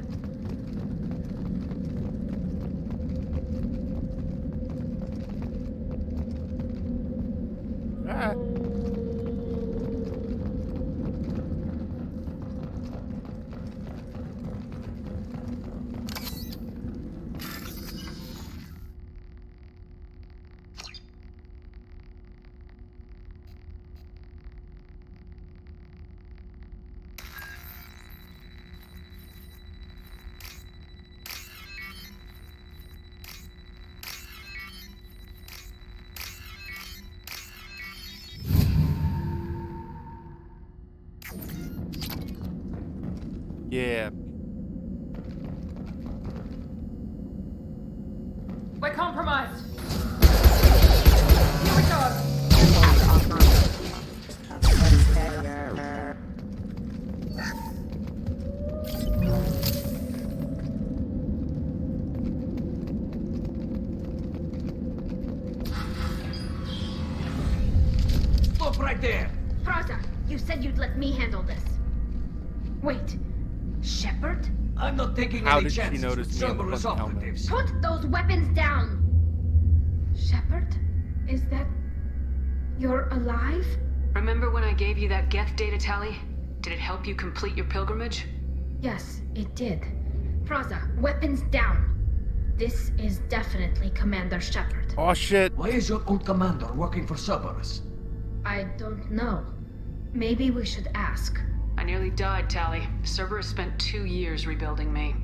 Yeah. We're compromised. Here we go. Stop right there. Praza, you said you'd let me handle this. Wait. Shepard? I'm not taking How any did she chances notice with me in the Cerberus fucking helmet? operatives. Put those weapons down! Shepard? Is that... You're alive? Remember when I gave you that Geth data tally? Did it help you complete your pilgrimage? Yes, it did. Praza, weapons down. This is definitely Commander Shepard. Oh shit. Why is your old commander working for Cerberus? I don't know. Maybe we should ask. I nearly died, Tally. Cerberus spent 2 years rebuilding me.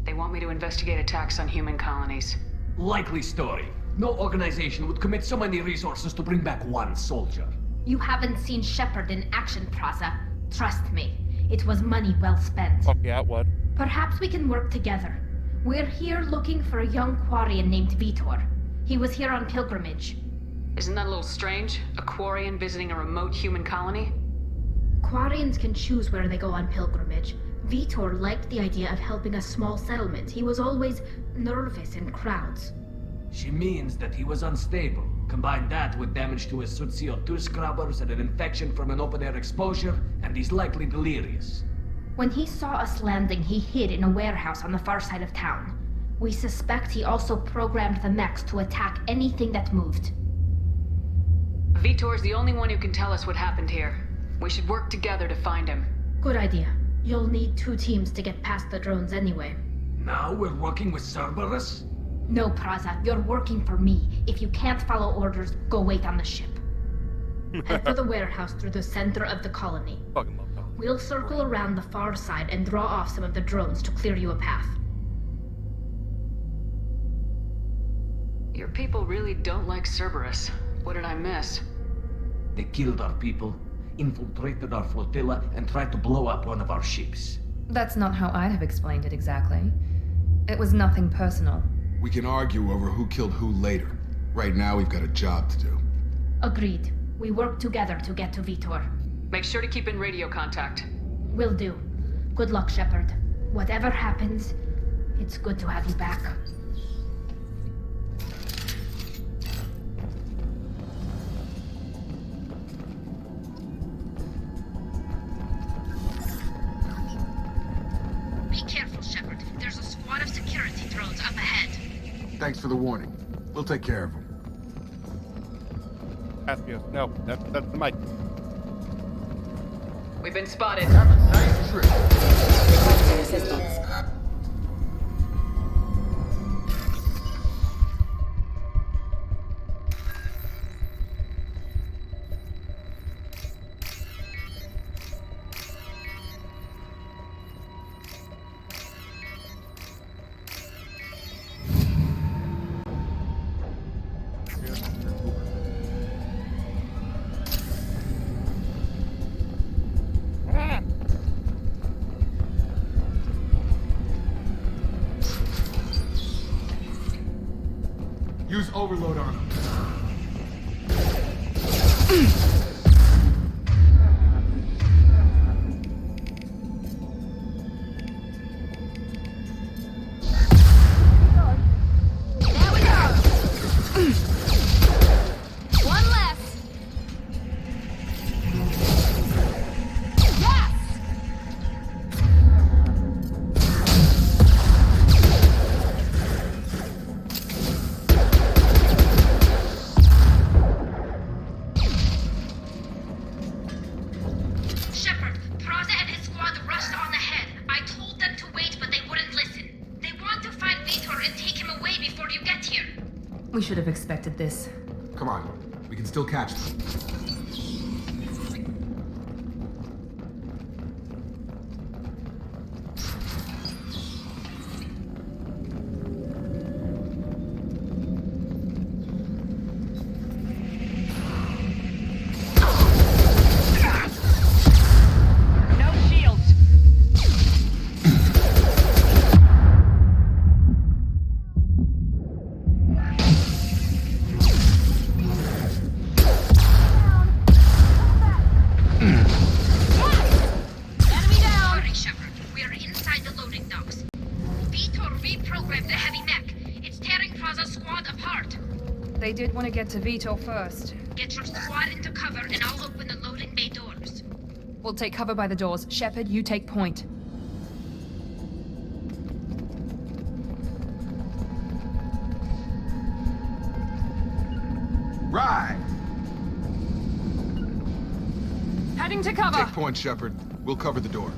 They want me to investigate attacks on human colonies. Likely story. No organization would commit so many resources to bring back one soldier. You haven't seen Shepard in action, Praza. Trust me, it was money well spent. Fuck yeah, what? Perhaps we can work together. We're here looking for a young Quarian named Vitor. He was here on pilgrimage. Isn't that a little strange? A Quarian visiting a remote human colony? Quarians can choose where they go on pilgrimage. Vitor liked the idea of helping a small settlement. He was always nervous in crowds. She means that he was unstable. Combine that with damage to his suit CO2 scrubbers and an infection from an open-air exposure, and he's likely delirious. When he saw us landing, he hid in a warehouse on the far side of town. We suspect he also programmed the mechs to attack anything that moved. Vitor's the only one who can tell us what happened here. We should work together to find him. Good idea. You'll need 2 teams to get past the drones anyway. Now we're working with Cerberus? No, Praza, you're working for me. If you can't follow orders, go wait on the ship. Head for the warehouse through the center of the colony. Fucking love that. We'll circle around the far side and draw off some of the drones to clear you a path. Your people really don't like Cerberus. What did I miss? They killed our people, infiltrated our flotilla, and tried to blow up one of our ships. That's not how I'd have explained it exactly. It was nothing personal. We can argue over who killed who later. Right now, we've got a job to do. Agreed. We work together to get to Vitor. Make sure to keep in radio contact. Will do. Good luck, Shepard. Whatever happens, it's good to have you back. Be careful, Shepard. There's a squad of security drones Thanks for the warning. We'll take care of him. Caspios, no, that's the mic. We've been spotted. Requesting assistance. Use overload on him. One less. Yes! Shepard, Praza and his squad rushed on ahead. I told them to wait, but they wouldn't listen. They want to find Vitor and take him away before you get here. We should have expected this. Come on. We can still catch them. No shields. Enemy down! Hurry, Shepard. We are inside the loading docks. Vitor reprogrammed the heavy mech. It's tearing Praza's squad apart. They did want to get to Vitor first. Get your squad into cover and I'll open the loading bay doors. We'll take cover by the doors. Shepard, you take point. Right! Heading to cover! Take point, Shepard. We'll cover the door.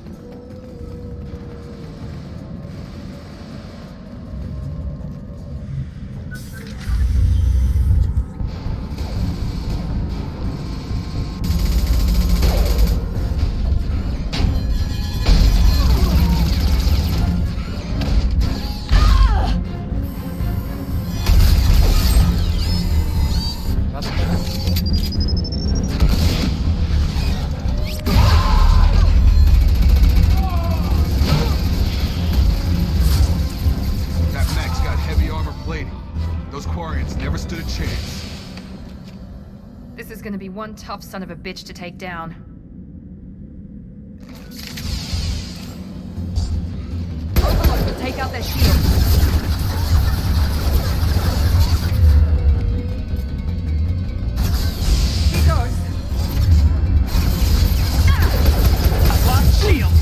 That mech's got heavy armor plating. Those Quarians never stood a chance. This is gonna be one tough son of a bitch to take down. Overload will take out their shield. He goes. I've lost shields.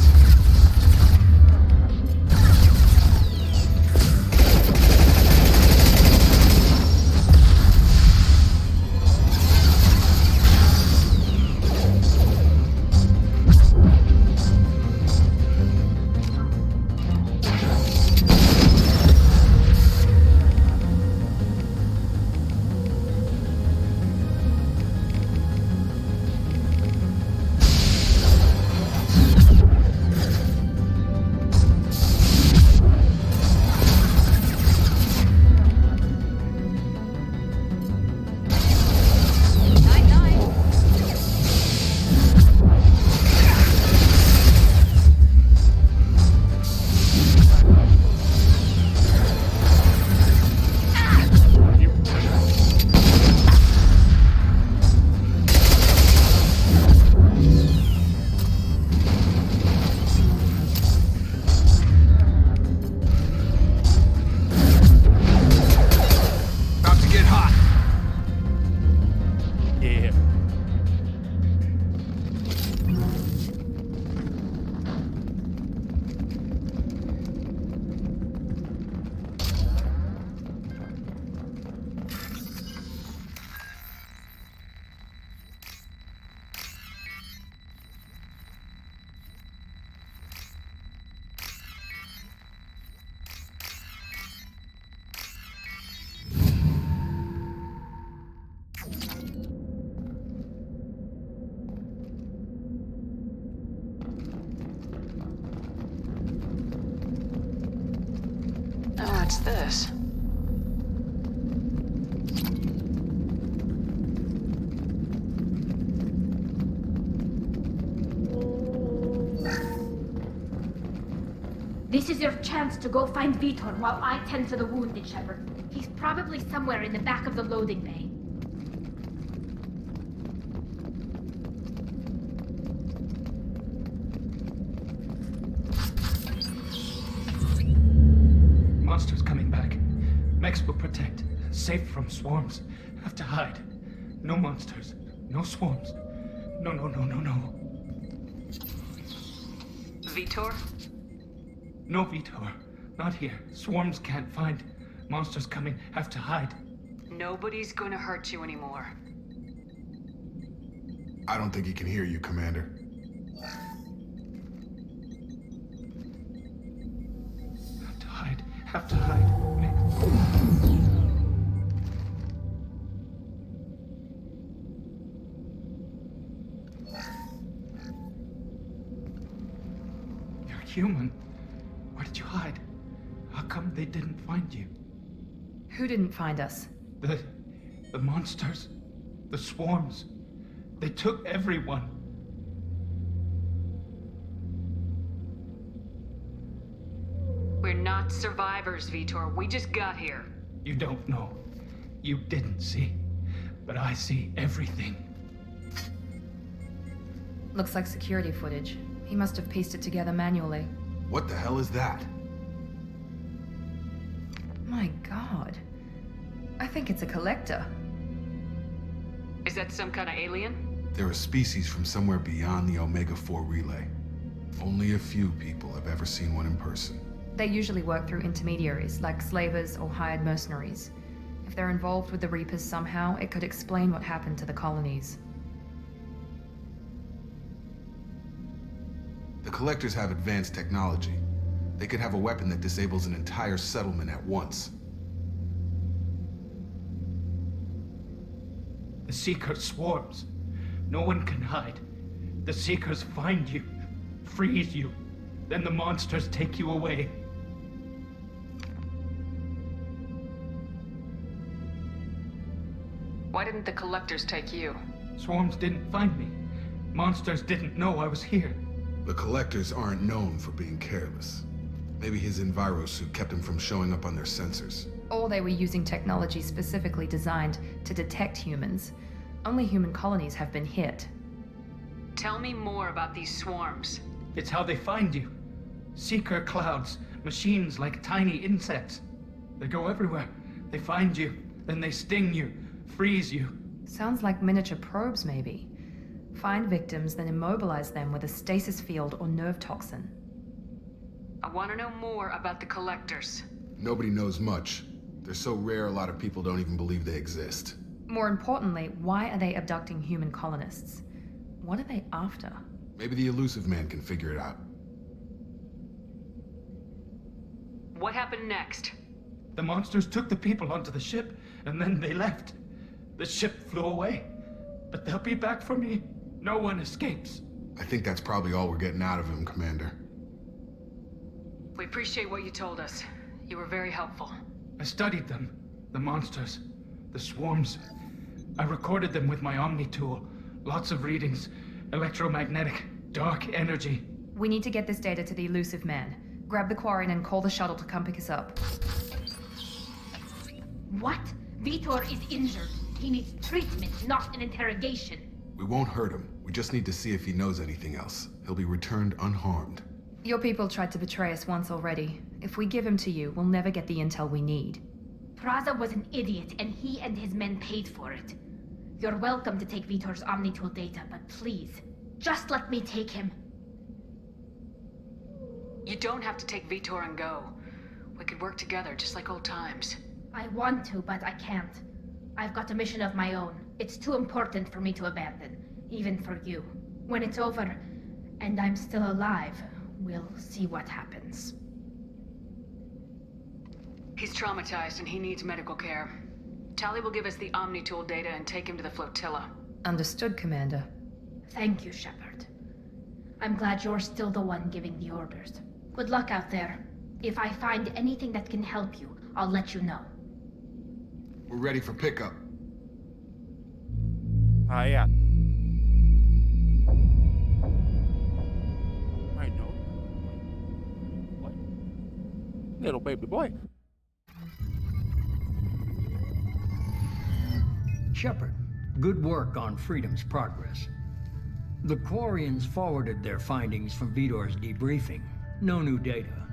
What's this? This is your chance to go find Vitor while I tend to the wounded, Shepard. He's probably somewhere in the back of the loading bay. Monsters coming back. Mechs will protect. Safe from swarms. Have to hide. No monsters. No swarms. No. Vitor? No, Vitor. Not here. Swarms can't find. Monsters coming. Have to hide. Nobody's gonna hurt you anymore. I don't think he can hear you, Commander. Have to hide. You're human. Where did you hide? How come they didn't find you? Who didn't find us? The monsters. The swarms. They took everyone. We're not survivors, Vitor. We just got here. You don't know. You didn't see. But I see everything. Looks like security footage. He must have pieced it together manually. What the hell is that? My god. I think it's a collector. Is that some kind of alien? They're a species from somewhere beyond the Omega-4 relay. Only a few people have ever seen one in person. They usually work through intermediaries, like slavers or hired mercenaries. If they're involved with the Reapers somehow, it could explain what happened to the colonies. The Collectors have advanced technology. They could have a weapon that disables an entire settlement at once. The Seeker swarms. No one can hide. The Seekers find you, freeze you, then the monsters take you away. Why didn't the Collectors take you? Swarms didn't find me. Monsters didn't know I was here. The Collectors aren't known for being careless. Maybe his envirosuit kept him from showing up on their sensors. Or they were using technology specifically designed to detect humans. Only human colonies have been hit. Tell me more about these swarms. It's how they find you. Seeker clouds, machines like tiny insects. They go everywhere. They find you, then they sting you, freeze you. Sounds like miniature probes, maybe. Find victims, then immobilize them with a stasis field or nerve toxin. I want to know more about the Collectors. Nobody knows much. They're so rare, a lot of people don't even believe they exist. More importantly, why are they abducting human colonists? What are they after? Maybe the Elusive Man can figure it out. What happened next? The monsters took the people onto the ship, and then they left. The ship flew away. But they'll be back for me. No one escapes. I think that's probably all we're getting out of him, Commander. We appreciate what you told us. You were very helpful. I studied them. The monsters. The swarms. I recorded them with my Omni tool. Lots of readings. Electromagnetic. Dark energy. We need to get this data to the Elusive Man. Grab the Quarren and call the shuttle to come pick us up. What? Vitor is injured. He needs treatment, not an interrogation. We won't hurt him. We just need to see if he knows anything else. He'll be returned unharmed. Your people tried to betray us once already. If we give him to you, we'll never get the intel we need. Praza was an idiot, and he and his men paid for it. You're welcome to take Vitor's Omnitool data, but please, just let me take him. You don't have to take Vitor and go. We could work together, just like old times. I want to, but I can't. I've got a mission of my own. It's too important for me to abandon, even for you. When it's over, and I'm still alive, we'll see what happens. He's traumatized and he needs medical care. Tali will give us the Omnitool data and take him to the flotilla. Understood, Commander. Thank you, Shepard. I'm glad you're still the one giving the orders. Good luck out there. If I find anything that can help you, I'll let you know. We're ready for pickup. Yeah. I know. Boy. Little baby boy. Shepard, good work on Freedom's progress. The Quarians forwarded their findings from Vidor's debriefing. No new data,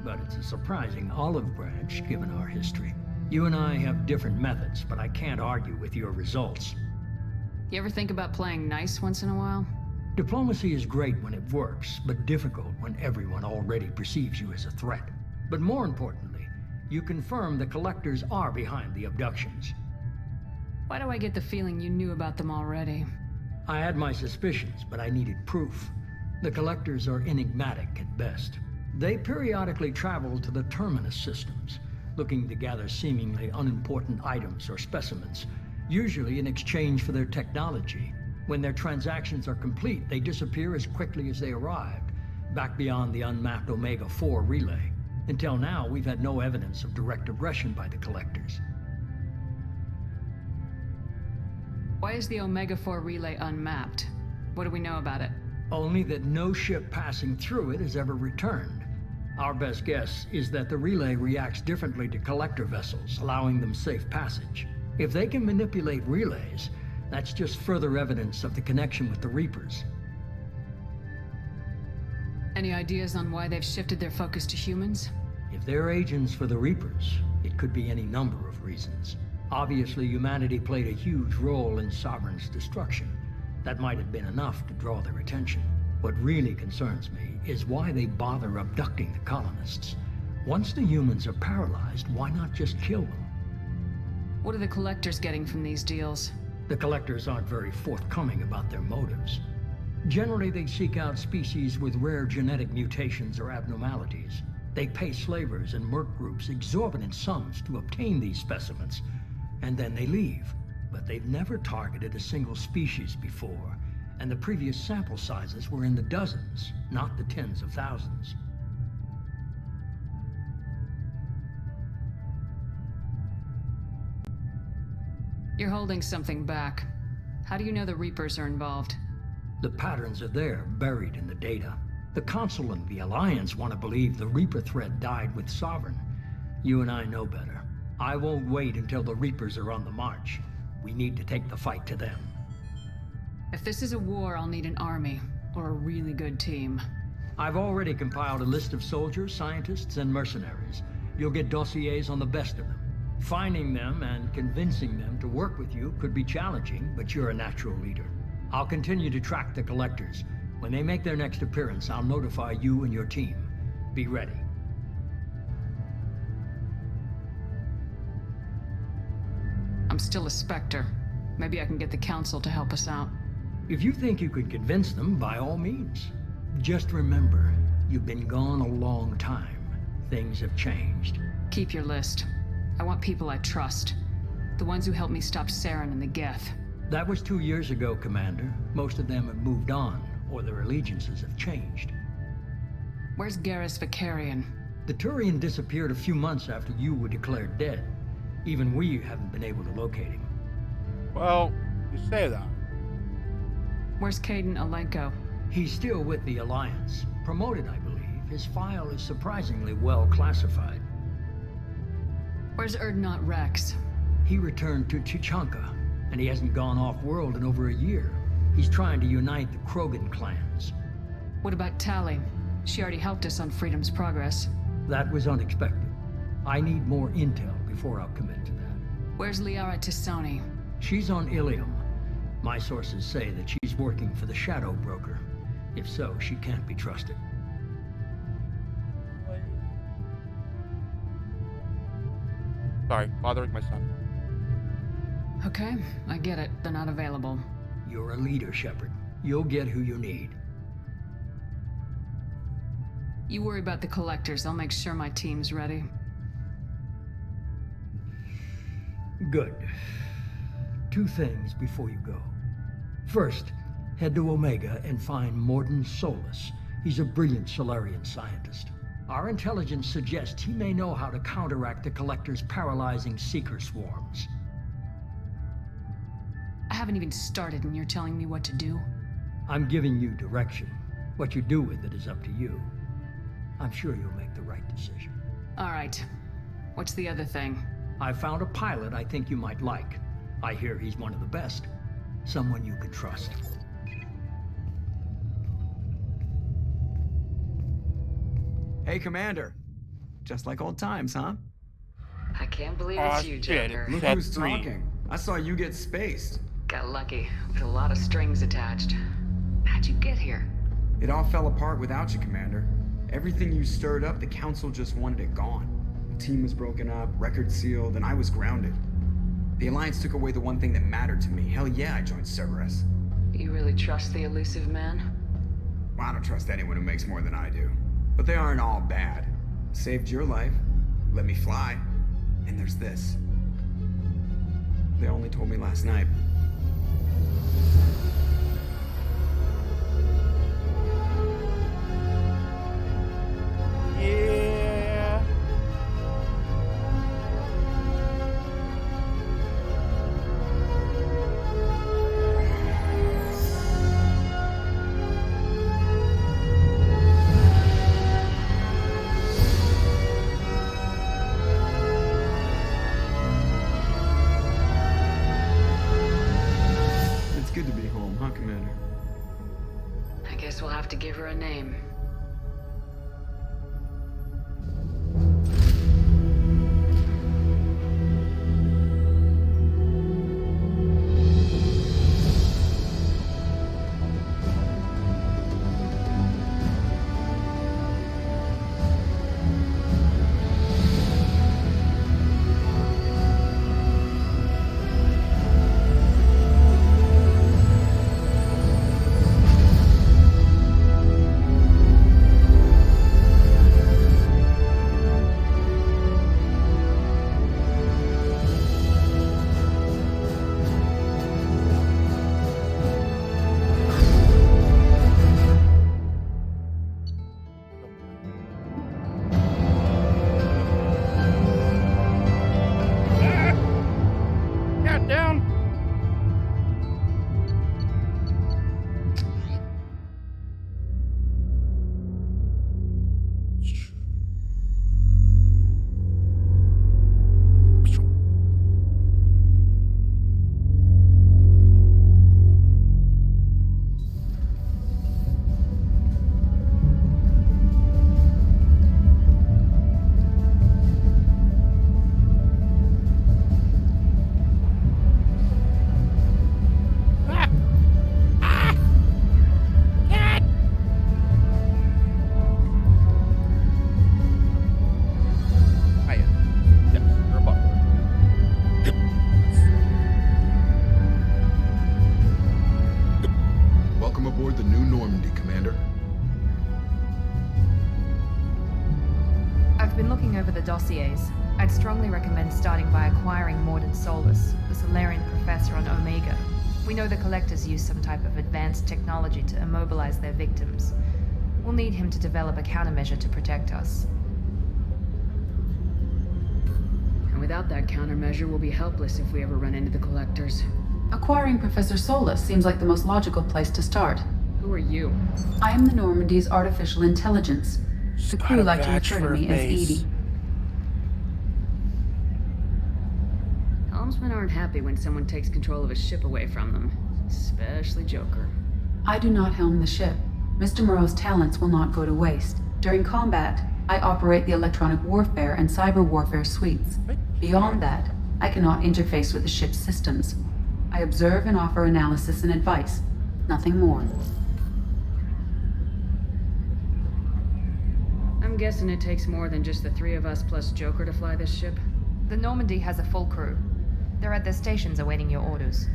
but it's a surprising olive branch given our history. You and I have different methods, but I can't argue with your results. You ever think about playing nice once in a while? Diplomacy is great when it works, but difficult when everyone already perceives you as a threat. But more importantly, you confirm the Collectors are behind the abductions. Why do I get the feeling you knew about them already? I had my suspicions, but I needed proof. The Collectors are enigmatic at best. They periodically travel to the Terminus systems, looking to gather seemingly unimportant items or specimens, usually in exchange for their technology. When their transactions are complete, they disappear as quickly as they arrived, back beyond the unmapped Omega-4 relay. Until now, we've had no evidence of direct aggression by the Collectors. Why is the Omega-4 relay unmapped? What do we know about it? Only that no ship passing through it has ever returned. Our best guess is that the relay reacts differently to Collector vessels, allowing them safe passage. If they can manipulate relays, that's just further evidence of the connection with the Reapers. Any ideas on why they've shifted their focus to humans? If they're agents for the Reapers, it could be any number of reasons. Obviously, humanity played a huge role in Sovereign's destruction. That might have been enough to draw their attention. What really concerns me is why they bother abducting the colonists. Once the humans are paralyzed, why not just kill them? What are the Collectors getting from these deals? The Collectors aren't very forthcoming about their motives. Generally, they seek out species with rare genetic mutations or abnormalities. They pay slavers and merc groups exorbitant sums to obtain these specimens, and then they leave. But they've never targeted a single species before, and the previous sample sizes were in the dozens, not the tens of thousands. You're holding something back. How do you know the Reapers are involved? The patterns are there, buried in the data. The Council and the Alliance want to believe the Reaper threat died with Sovereign. You and I know better. I won't wait until the Reapers are on the march. We need to take the fight to them. If this is a war, I'll need an army, or a really good team. I've already compiled a list of soldiers, scientists, and mercenaries. You'll get dossiers on the best of them. Finding them and convincing them to work with you could be challenging, but you're a natural leader. I'll continue to track the Collectors. When they make their next appearance, I'll notify you and your team. Be ready. I'm still a Spectre. Maybe I can get the Council to help us out. If you think you could convince them, by all means. Just remember, you've been gone a long time. Things have changed. Keep your list. I want people I trust. The ones who helped me stop Saren and the Geth. That was 2 years ago, Commander. Most of them have moved on, or their allegiances have changed. Where's Garrus Vakarian? The Turian disappeared a few months after you were declared dead. Even we haven't been able to locate him. Well, you say that. Where's Kaidan Alenko? He's still with the Alliance. Promoted, I believe. His file is surprisingly well classified. Where's Urdnot Rex? He returned to Chichanka, and he hasn't gone off-world in over a year. He's trying to unite the Krogan clans. What about Tali? She already helped us on Freedom's Progress. That was unexpected. I need more intel before I'll commit to that. Where's Liara T'Soni? She's on Ilium. My sources say that she's working for the Shadow Broker. If so, she can't be trusted. Sorry, bothering my son. Okay, I get it. They're not available. You're a leader, Shepard. You'll get who you need. You worry about the Collectors. I'll make sure my team's ready. Good. 2 things before you go. First, head to Omega and find Mordin Solus. He's a brilliant Solarian scientist. Our intelligence suggests he may know how to counteract the Collector's paralyzing Seeker swarms. I haven't even started and you're telling me what to do? I'm giving you direction. What you do with it is up to you. I'm sure you'll make the right decision. All right. What's the other thing? I found a pilot I think you might like. I hear he's one of the best. Someone you can trust. Hey, Commander. Just like old times, huh? I can't believe it's you, Joker. Look who's talking. I saw you get spaced. Got lucky, with a lot of strings attached. How'd you get here? It all fell apart without you, Commander. Everything you stirred up, the Council just wanted it gone. The team was broken up, record sealed, and I was grounded. The Alliance took away the one thing that mattered to me. Hell yeah, I joined Cerberus. You really trust the elusive man? Well, I don't trust anyone who makes more than I do. But they aren't all bad. Saved your life, let me fly, and there's this. They only told me last night. Yeah. It's good to be home, huh, Commander? I guess we'll have to give her a name. Cat down. Hiya. Yes, you're a butler. Welcome aboard the New Normandy, Commander. I've been looking over the dossiers. I'd strongly recommend starting by acquiring Mordin Solus, the Solarian professor on Omega. We know the Collectors use some type of advanced technology to immobilize their victims. We'll need him to develop a countermeasure to protect us. And without that countermeasure, we'll be helpless if we ever run into the Collectors. Acquiring Professor Solus seems like the most logical place to start. Who are you? I am the Normandy's artificial intelligence. The crew like to refer to me as Edie. Helmsmen aren't happy when someone takes control of a ship away from them. Especially Joker. I do not helm the ship. Mr. Moreau's talents will not go to waste. During combat, I operate the electronic warfare and cyber warfare suites. Beyond that, I cannot interface with the ship's systems. I observe and offer analysis and advice. Nothing more. I'm guessing it takes more than just the three of us plus Joker to fly this ship. The Normandy has a full crew. They're at their stations awaiting your orders.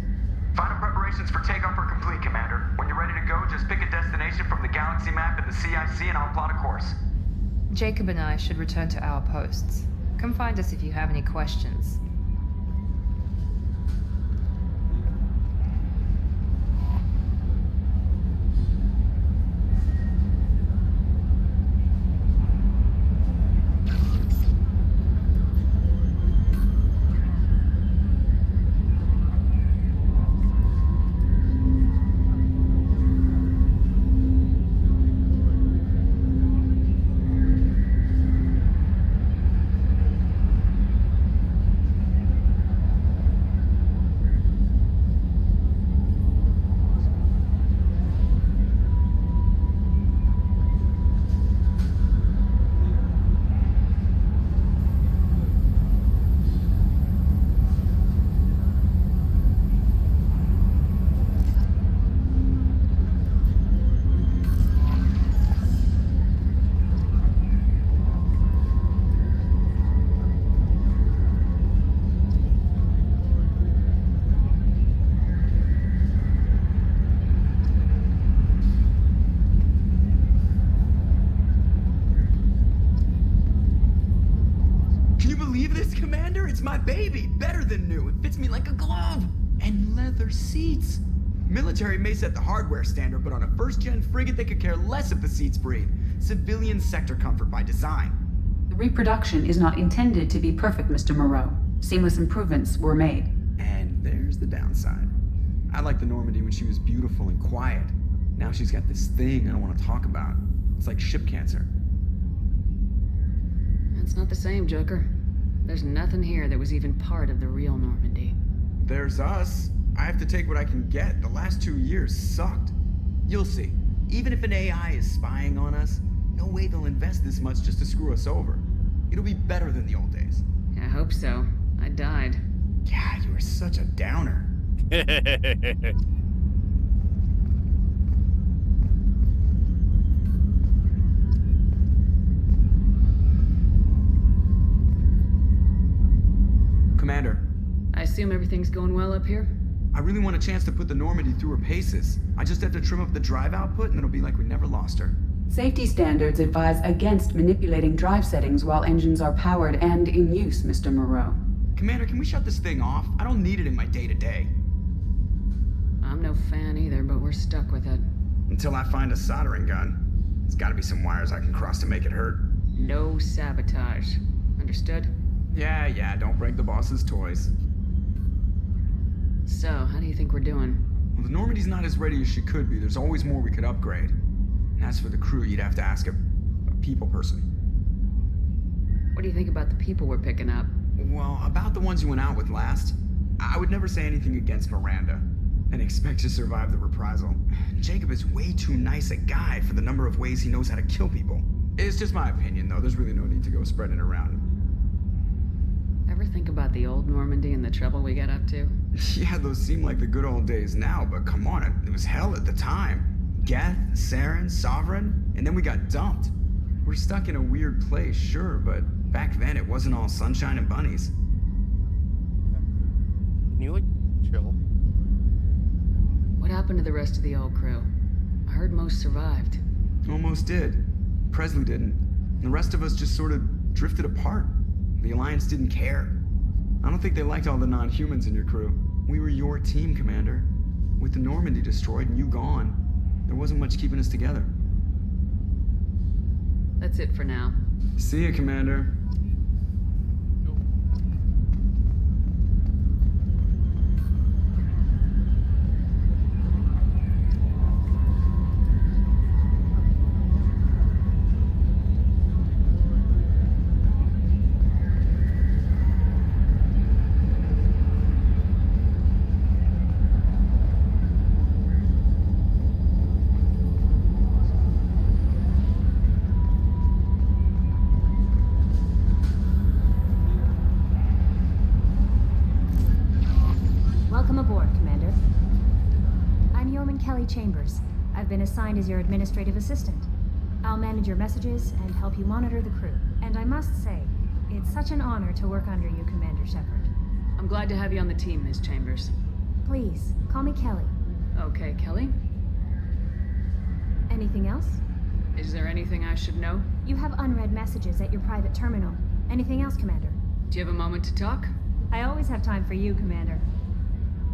Final preparations for takeoff are complete, Commander. When you're ready to go, just pick a destination from the galaxy map in the CIC and I'll plot a course. Jacob and I should return to our posts. Come find us if you have any questions. my baby! Better than new. It fits me like a glove. And leather seats. Military may set the hardware standard, but on a first-gen frigate, they could care less if the seats breathe. Civilian sector comfort by design. The reproduction is not intended to be perfect, Mr. Moreau. Seamless improvements were made. And there's the downside. I liked the Normandy when she was beautiful and quiet. Now she's got this thing I don't want to talk about. It's like ship cancer. That's not the same, Joker. There's nothing here that was even part of the real Normandy. There's us. I have to take what I can get. The last 2 years sucked. You'll see. Even if an AI is spying on us, no way they'll invest this much just to screw us over. It'll be better than the old days. I hope so. I died. Yeah, you were such a downer. Commander. I assume everything's going well up here? I really want a chance to put the Normandy through her paces. I just have to trim up the drive output and it'll be like we never lost her. Safety standards advise against manipulating drive settings while engines are powered and in use, Mr. Moreau. Commander, can we shut this thing off? I don't need it in my day-to-day. I'm no fan either, but we're stuck with it. Until I find a soldering gun. There's gotta be some wires I can cross to make it hurt. No sabotage. Understood? Yeah, don't break the boss's toys. So, how do you think we're doing? Well, the Normandy's not as ready as she could be. There's always more we could upgrade. And as for the crew, you'd have to ask a people person. What do you think about the people we're picking up? Well, about the ones you went out with last, I would never say anything against Miranda and expect to survive the reprisal. Jacob is way too nice a guy for the number of ways he knows how to kill people. It's just my opinion, though. There's really no need to go spreading it around. Ever think about the old Normandy and the trouble we got up to? Yeah, those seem like the good old days now, but come on, it was hell at the time. Geth, Saren, Sovereign, and then we got dumped. We're stuck in a weird place, sure, but back then it wasn't all sunshine and bunnies. Can you, like, chill? What happened to the rest of the old crew? I heard most survived. Almost did. Presley didn't. The rest of us just sort of drifted apart. The Alliance didn't care. I don't think they liked all the non-humans in your crew. We were your team, Commander. With the Normandy destroyed and you gone, there wasn't much keeping us together. That's it for now. See ya, Commander. Chambers. I've been assigned as your administrative assistant. I'll manage your messages and help you monitor the crew. And I must say, it's such an honor to work under you, Commander Shepard. I'm glad to have you on the team, Ms. Chambers. Please, call me Kelly. Okay, Kelly. Anything else? Is there anything I should know? You have unread messages at your private terminal. Anything else, Commander? Do you have a moment to talk? I always have time for you, Commander.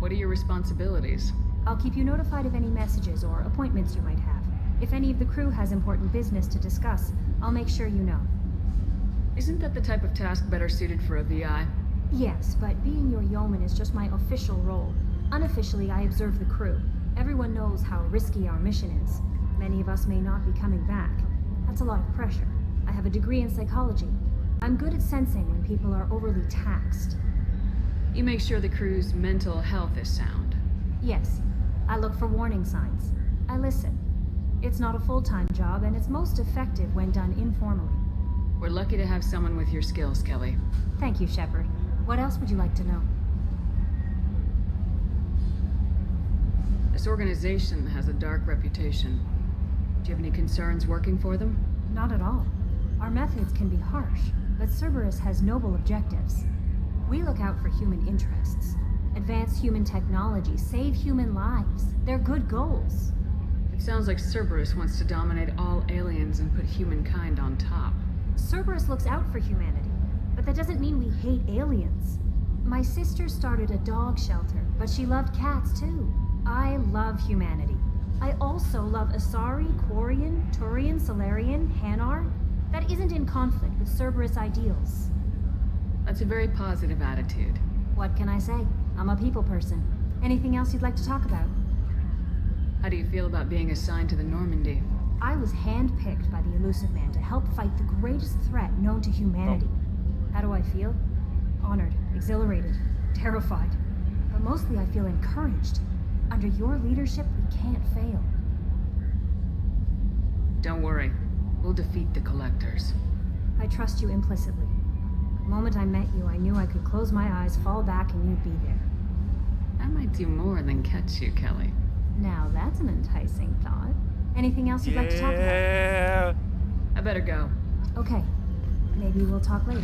What are your responsibilities? I'll keep you notified of any messages or appointments you might have. If any of the crew has important business to discuss, I'll make sure you know. Isn't that the type of task better suited for a VI? Yes, but being your yeoman is just my official role. Unofficially, I observe the crew. Everyone knows how risky our mission is. Many of us may not be coming back. That's a lot of pressure. I have a degree in psychology. I'm good at sensing when people are overly taxed. You make sure the crew's mental health is sound. Yes. I look for warning signs. I listen. It's not a full-time job, and it's most effective when done informally. We're lucky to have someone with your skills, Kelly. Thank you, Shepard. What else would you like to know? This organization has a dark reputation. Do you have any concerns working for them? Not at all. Our methods can be harsh, but Cerberus has noble objectives. We look out for human interests. Advance human technology, save human lives. They're good goals. It sounds like Cerberus wants to dominate all aliens and put humankind on top. Cerberus looks out for humanity, but that doesn't mean we hate aliens. My sister started a dog shelter, but she loved cats too. I love humanity. I also love Asari, Quarian, Turian, Solarian, Hanar. That isn't in conflict with Cerberus ideals. That's a very positive attitude. What can I say? I'm a people person. Anything else you'd like to talk about? How do you feel about being assigned to the Normandy? I was handpicked by the Illusive Man to help fight the greatest threat known to humanity. How do I feel? Honored, exhilarated, terrified. But mostly I feel encouraged. Under your leadership, we can't fail. Don't worry. We'll defeat the Collectors. I trust you implicitly. The moment I met you, I knew I could close my eyes, fall back, and you'd be there. I might do more than catch you, Kelly. Now that's an enticing thought. Anything else you'd like to talk about? I better go. Okay. Maybe we'll talk later.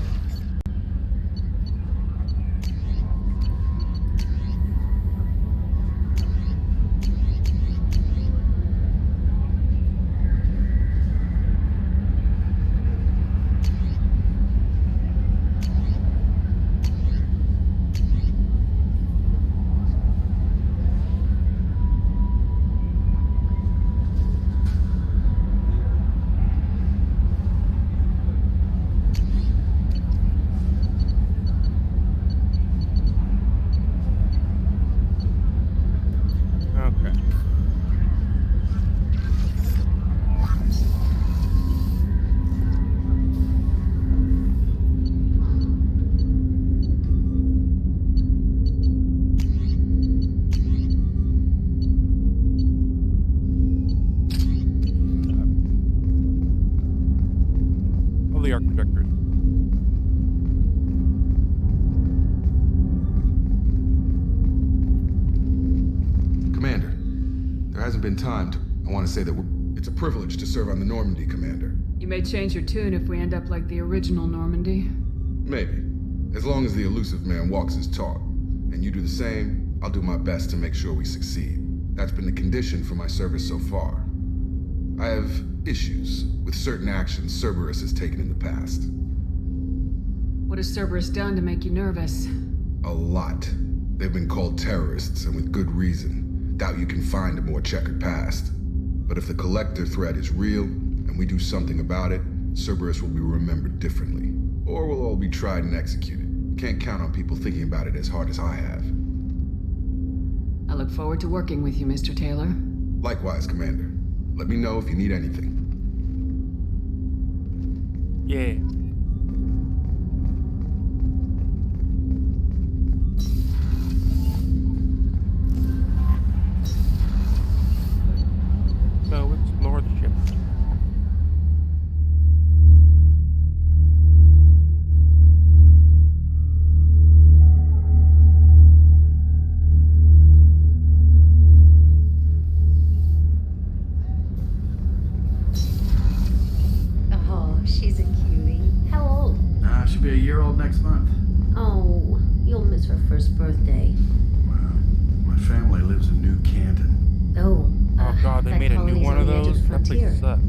The arc projector. Commander, there hasn't been time to... I want to say that it's a privilege to serve on the Normandy, Commander. You may change your tune if we end up like the original Normandy. Maybe. As long as the Illusive Man walks his talk, and you do the same, I'll do my best to make sure we succeed. That's been the condition for my service so far. I have issues with certain actions Cerberus has taken in the past. What has Cerberus done to make you nervous? A lot. They've been called terrorists, and with good reason. Doubt you can find a more checkered past. But if the Collector threat is real, and we do something about it, Cerberus will be remembered differently. Or we'll all be tried and executed. Can't count on people thinking about it as hard as I have. I look forward to working with you, Mr. Taylor. Likewise, Commander. Let me know if you need anything. Yeah. So explore the ship. She's a cutie. How old? She'll be a year old next month. Oh, you'll miss her first birthday. Wow. My family lives in New Canton. Oh. Oh god, they made a new one of those? That place sucks.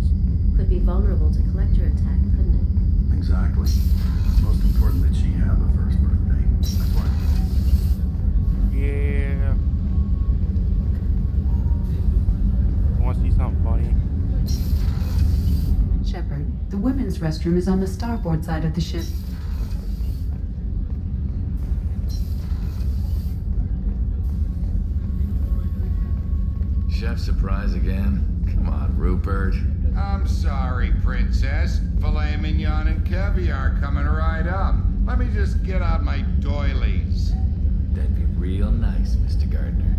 Could be vulnerable to collector attack, couldn't it? Exactly. Most important that she have a first birthday. That's why. Yeah. Want to see something funny? Shepard, the women's restroom is on the starboard side of the ship. Chef surprise again? Come on, Rupert. I'm sorry, Princess. Filet mignon and caviar coming right up. Let me just get out my doilies. That'd be real nice, Mr. Gardner.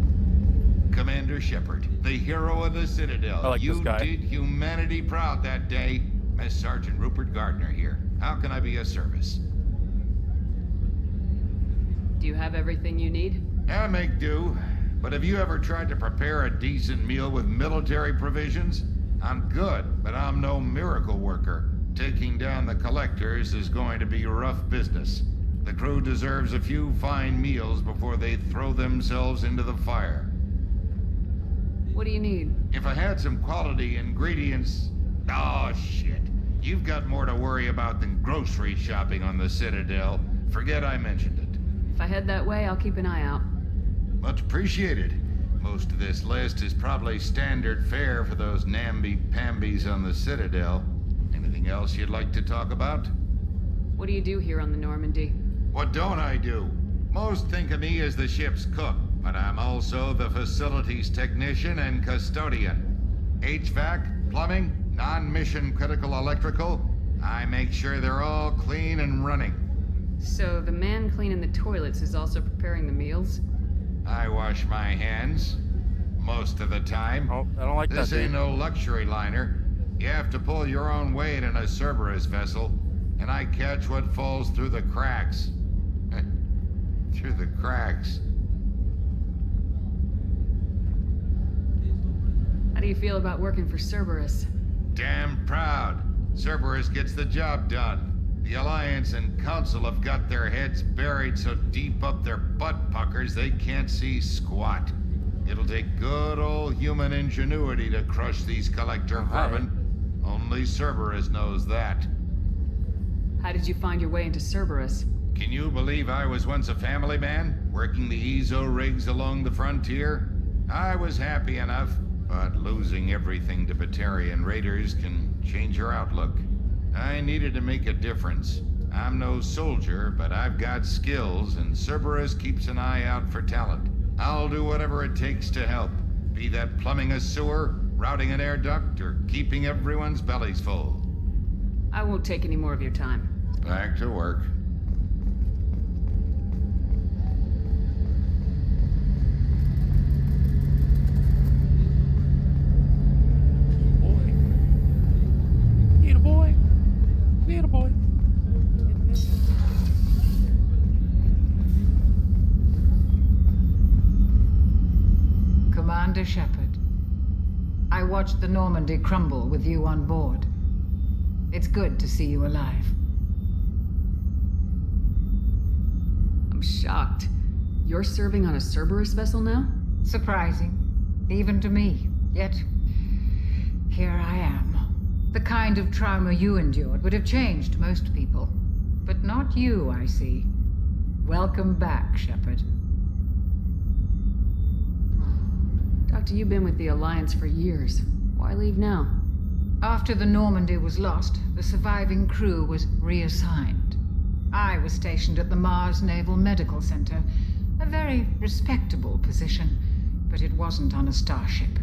Commander Shepard, the hero of the Citadel. I like you this guy. did humanity proud that day. Miss Sergeant Rupert Gardner here. How can I be of service? Do you have everything you need? I make do. But have you ever tried to prepare a decent meal with military provisions? I'm good, but I'm no miracle worker. Taking down the Collectors is going to be rough business. The crew deserves a few fine meals before they throw themselves into the fire. What do you need? If I had some quality ingredients... Oh, shit. You've got more to worry about than grocery shopping on the Citadel. Forget I mentioned it. If I head that way, I'll keep an eye out. Much appreciated. Most of this list is probably standard fare for those namby-pambies on the Citadel. Anything else you'd like to talk about? What do you do here on the Normandy? What don't I do? Most think of me as the ship's cook, but I'm also the facilities technician and custodian. HVAC, plumbing, non-mission critical electrical. I make sure they're all clean and running. So the man cleaning the toilets is also preparing the meals? I wash my hands. Most of the time. Oh, I don't like This that, ain't no luxury liner. You have to pull your own weight in a Cerberus vessel, and I catch what falls through the cracks. Through the cracks. How do you feel about working for Cerberus? Damn proud. Cerberus gets the job done. The Alliance and Council have got their heads buried so deep up their butt puckers they can't see squat. It'll take good old human ingenuity to crush these collector vermin. Only Cerberus knows that. How did you find your way into Cerberus? Can you believe I was once a family man, working the Ezo rigs along the frontier? I was happy enough, but losing everything to Batarian raiders can change your outlook. I needed to make a difference. I'm no soldier, but I've got skills, and Cerberus keeps an eye out for talent. I'll do whatever it takes to help, be that plumbing a sewer, routing an air duct, or keeping everyone's bellies full. I won't take any more of your time. Back to work. Commander Shepard, I watched the Normandy crumble with you on board. It's good to see you alive. I'm shocked. You're serving on a Cerberus vessel now? Surprising, even to me. Yet, here I am. The kind of trauma you endured would have changed most people. But not you, I see. Welcome back, Shepard. Doctor, you've been with the Alliance for years. Why leave now? After the Normandy was lost, the surviving crew was reassigned. I was stationed at the Mars Naval Medical Center, a very respectable position, but it wasn't on a starship.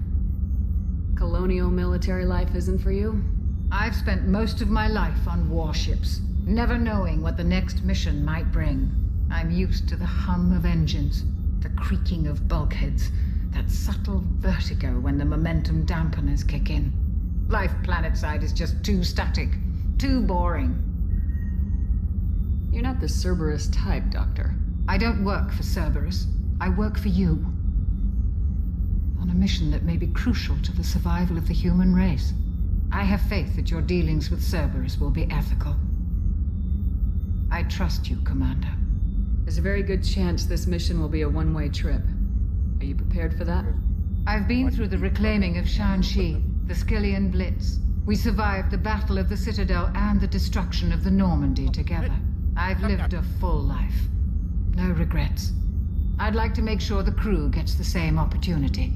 Colonial military life isn't for you? I've spent most of my life on warships, never knowing what the next mission might bring. I'm used to the hum of engines, the creaking of bulkheads, that subtle vertigo when the momentum dampeners kick in. Life planetside is just too static, too boring. You're not the Cerberus type, Doctor. I don't work for Cerberus. I work for you. On a mission that may be crucial to the survival of the human race. I have faith that your dealings with Cerberus will be ethical. I trust you, Commander. There's a very good chance this mission will be a one-way trip. Are you prepared for that? I've been through the reclaiming of Shanxi, the Skillian Blitz. We survived the Battle of the Citadel and the destruction of the Normandy together. I've lived a full life. No regrets. I'd like to make sure the crew gets the same opportunity.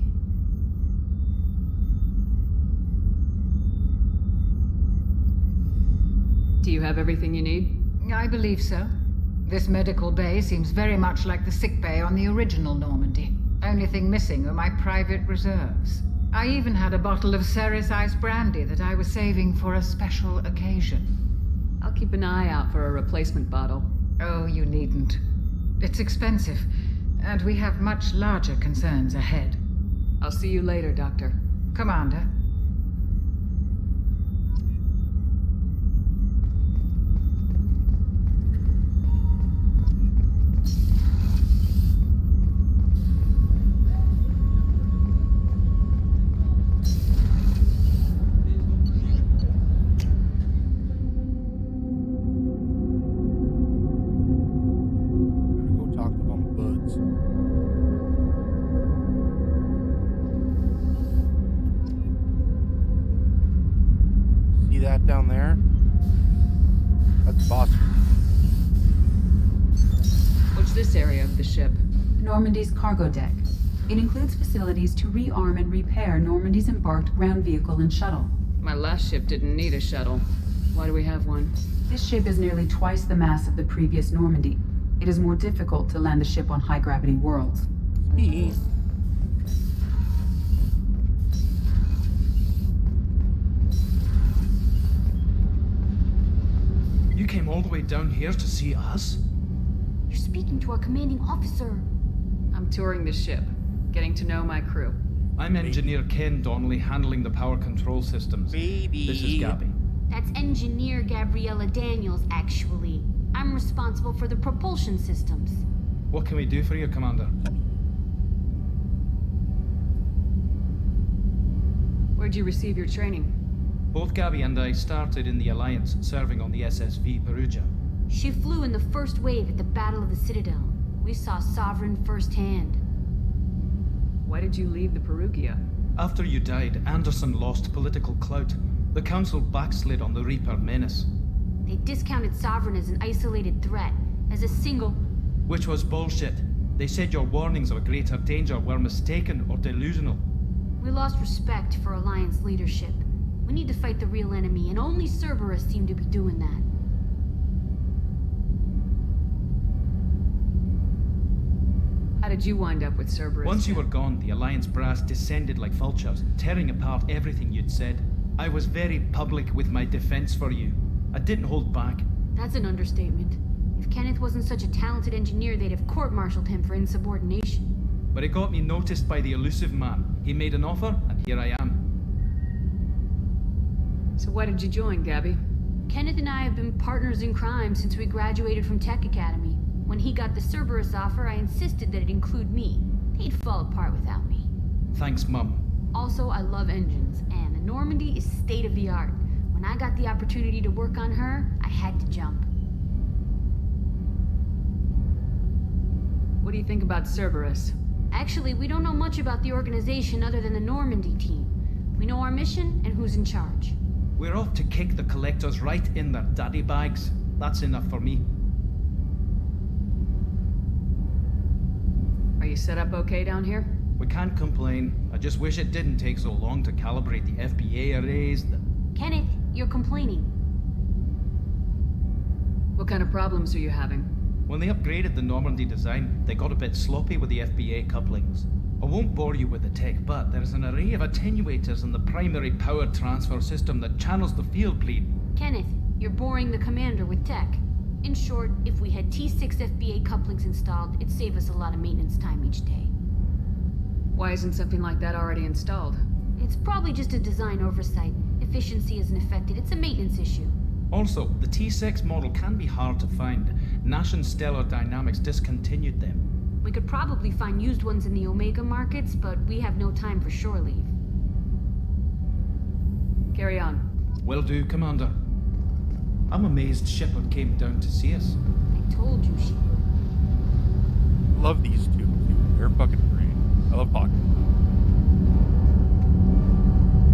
Do you have everything you need? I believe so. This medical bay seems very much like the sick bay on the original Normandy. Only thing missing are my private reserves. I even had a bottle of Ceres Ice brandy that I was saving for a special occasion. I'll keep an eye out for a replacement bottle. Oh, you needn't. It's expensive, and we have much larger concerns ahead. I'll see you later, Doctor. Commander. Down there. boss. What's this area of the ship? Normandy's cargo deck. It includes facilities to rearm and repair Normandy's embarked ground vehicle and shuttle. My last ship didn't need a shuttle. Why do we have one? This ship is nearly twice the mass of the previous Normandy. It is more difficult to land the ship on high-gravity worlds. You came all the way down here to see us? You're speaking to our commanding officer. I'm touring the ship, getting to know my crew. I'm Engineer Ken Donnelly, handling the power control systems. This is Gabby. That's Engineer Gabriella Daniels, actually. I'm responsible for the propulsion systems. What can we do for you, Commander? Where'd you receive your training? Both Gabby and I started in the Alliance, serving on the SSV Perugia. She flew in the first wave at the Battle of the Citadel. We saw Sovereign firsthand. Why did you leave the Perugia? After you died, Anderson lost political clout. The Council backslid on the Reaper menace. They discounted Sovereign as an isolated threat, as a single... Which was bullshit. They said your warnings of a greater danger were mistaken or delusional. We lost respect for Alliance leadership. We need to fight the real enemy, and only Cerberus seemed to be doing that. How did you wind up with Cerberus? Once you were gone, the Alliance brass descended like vultures, tearing apart everything you'd said. I was very public with my defense for you. I didn't hold back. That's an understatement. If Kenneth wasn't such a talented engineer, they'd have court-martialed him for insubordination. But it got me noticed by the elusive man. He made an offer, and here I am. So why did you join, Gabby? Kenneth and I have been partners in crime since we graduated from Tech Academy. When he got the Cerberus offer, I insisted that it include me. He'd fall apart without me. Thanks, Mum. Also, I love engines, and the Normandy is state-of-the-art. When I got the opportunity to work on her, I had to jump. What do you think about Cerberus? Actually, we don't know much about the organization other than the Normandy team. We know our mission and who's in charge. We're off to kick the Collectors right in their daddy bags. That's enough for me. Are you set up okay down here? We can't complain. I just wish it didn't take so long to calibrate the FBA arrays. Kenneth, you're complaining. What kind of problems are you having? When they upgraded the Normandy design, they got a bit sloppy with the FBA couplings. I won't bore you with the tech, but there's an array of attenuators in the primary power transfer system that channels the field bleed. Kenneth, you're boring the commander with tech. In short, if we had T6 FBA couplings installed, it'd save us a lot of maintenance time each day. Why isn't something like that already installed? It's probably just a design oversight. Efficiency isn't affected. It's a maintenance issue. Also, the T6 model can be hard to find. Nash and Stellar Dynamics discontinued them. We could probably find used ones in the Omega markets, but we have no time for shore leave. Carry on. Will do, Commander. I'm amazed Shepard came down to see us. I told you she would. Love these two, too. They're fucking great. I love talking to them.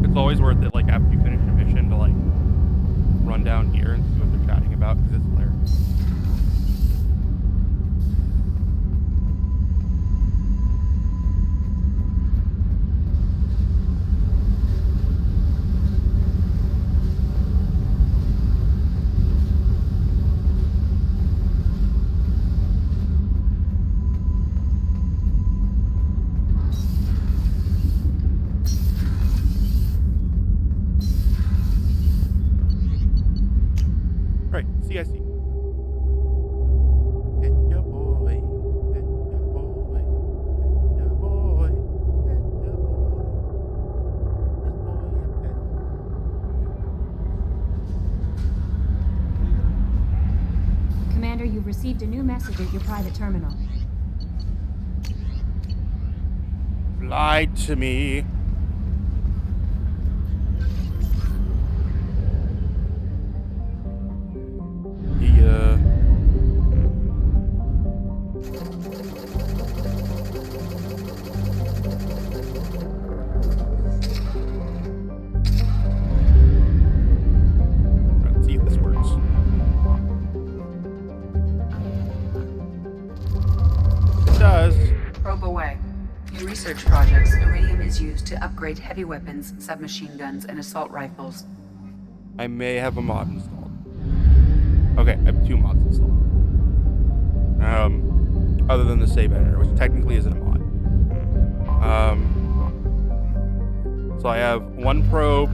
It's always worth it, like, after you finish a mission to, like, run down here and see what they're chatting about, because it's hilarious. Right, CIC. Hit ya boy, hit ya boy, hit ya boy, hit ya boy. Commander, you've received a new message at your private terminal. Lied to me. Let's see if this works. research projects, iridium is used to upgrade heavy weapons, submachine guns, and assault rifles. I may have a mod installed. Okay, I have 2 mods installed. Other than the save editor, which technically isn't a mod. So I have 1 probe.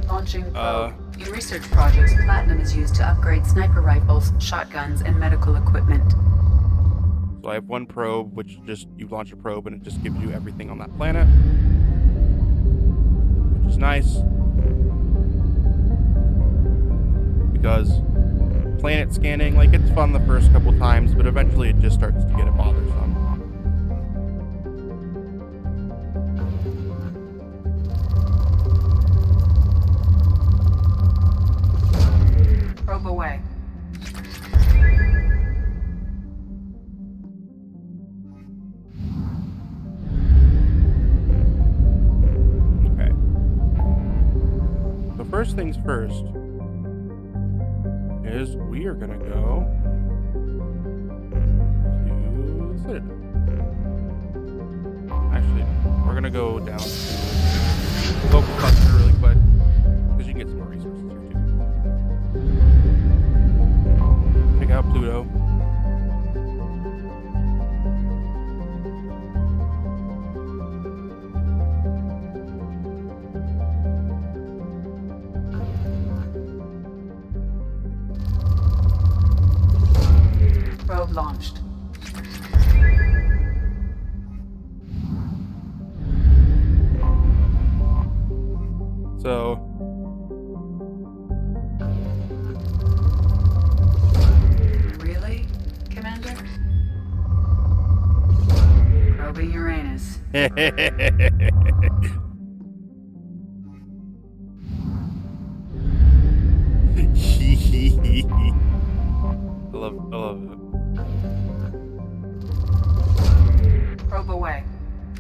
Launching probe. In research projects, platinum is used to upgrade sniper rifles, shotguns, and medical equipment. So I have 1 probe, which just, you launch a probe and it just gives you everything on that planet. Which is nice. Because planet scanning, like, it's fun the first couple times, but eventually it just starts to get bothersome. Probe away. Okay. So first things first is we are gonna go to the Citadel. Actually, we're gonna go down to local cluster really quick, because you can get some more resources here too. Check out Pluto. Probe launched. So Really, Commander? Probing Uranus. I love it. Probe away.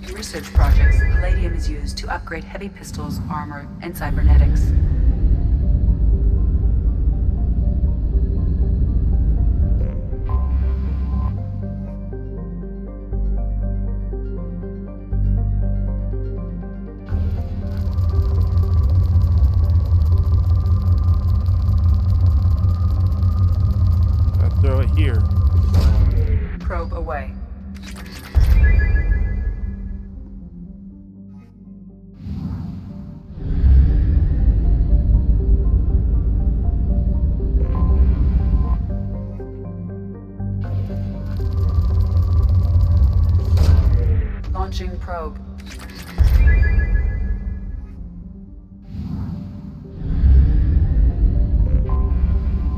In research projects, palladium is used to upgrade heavy pistols, armor, and cybernetics. Throw it here. Probe away. Launching probe.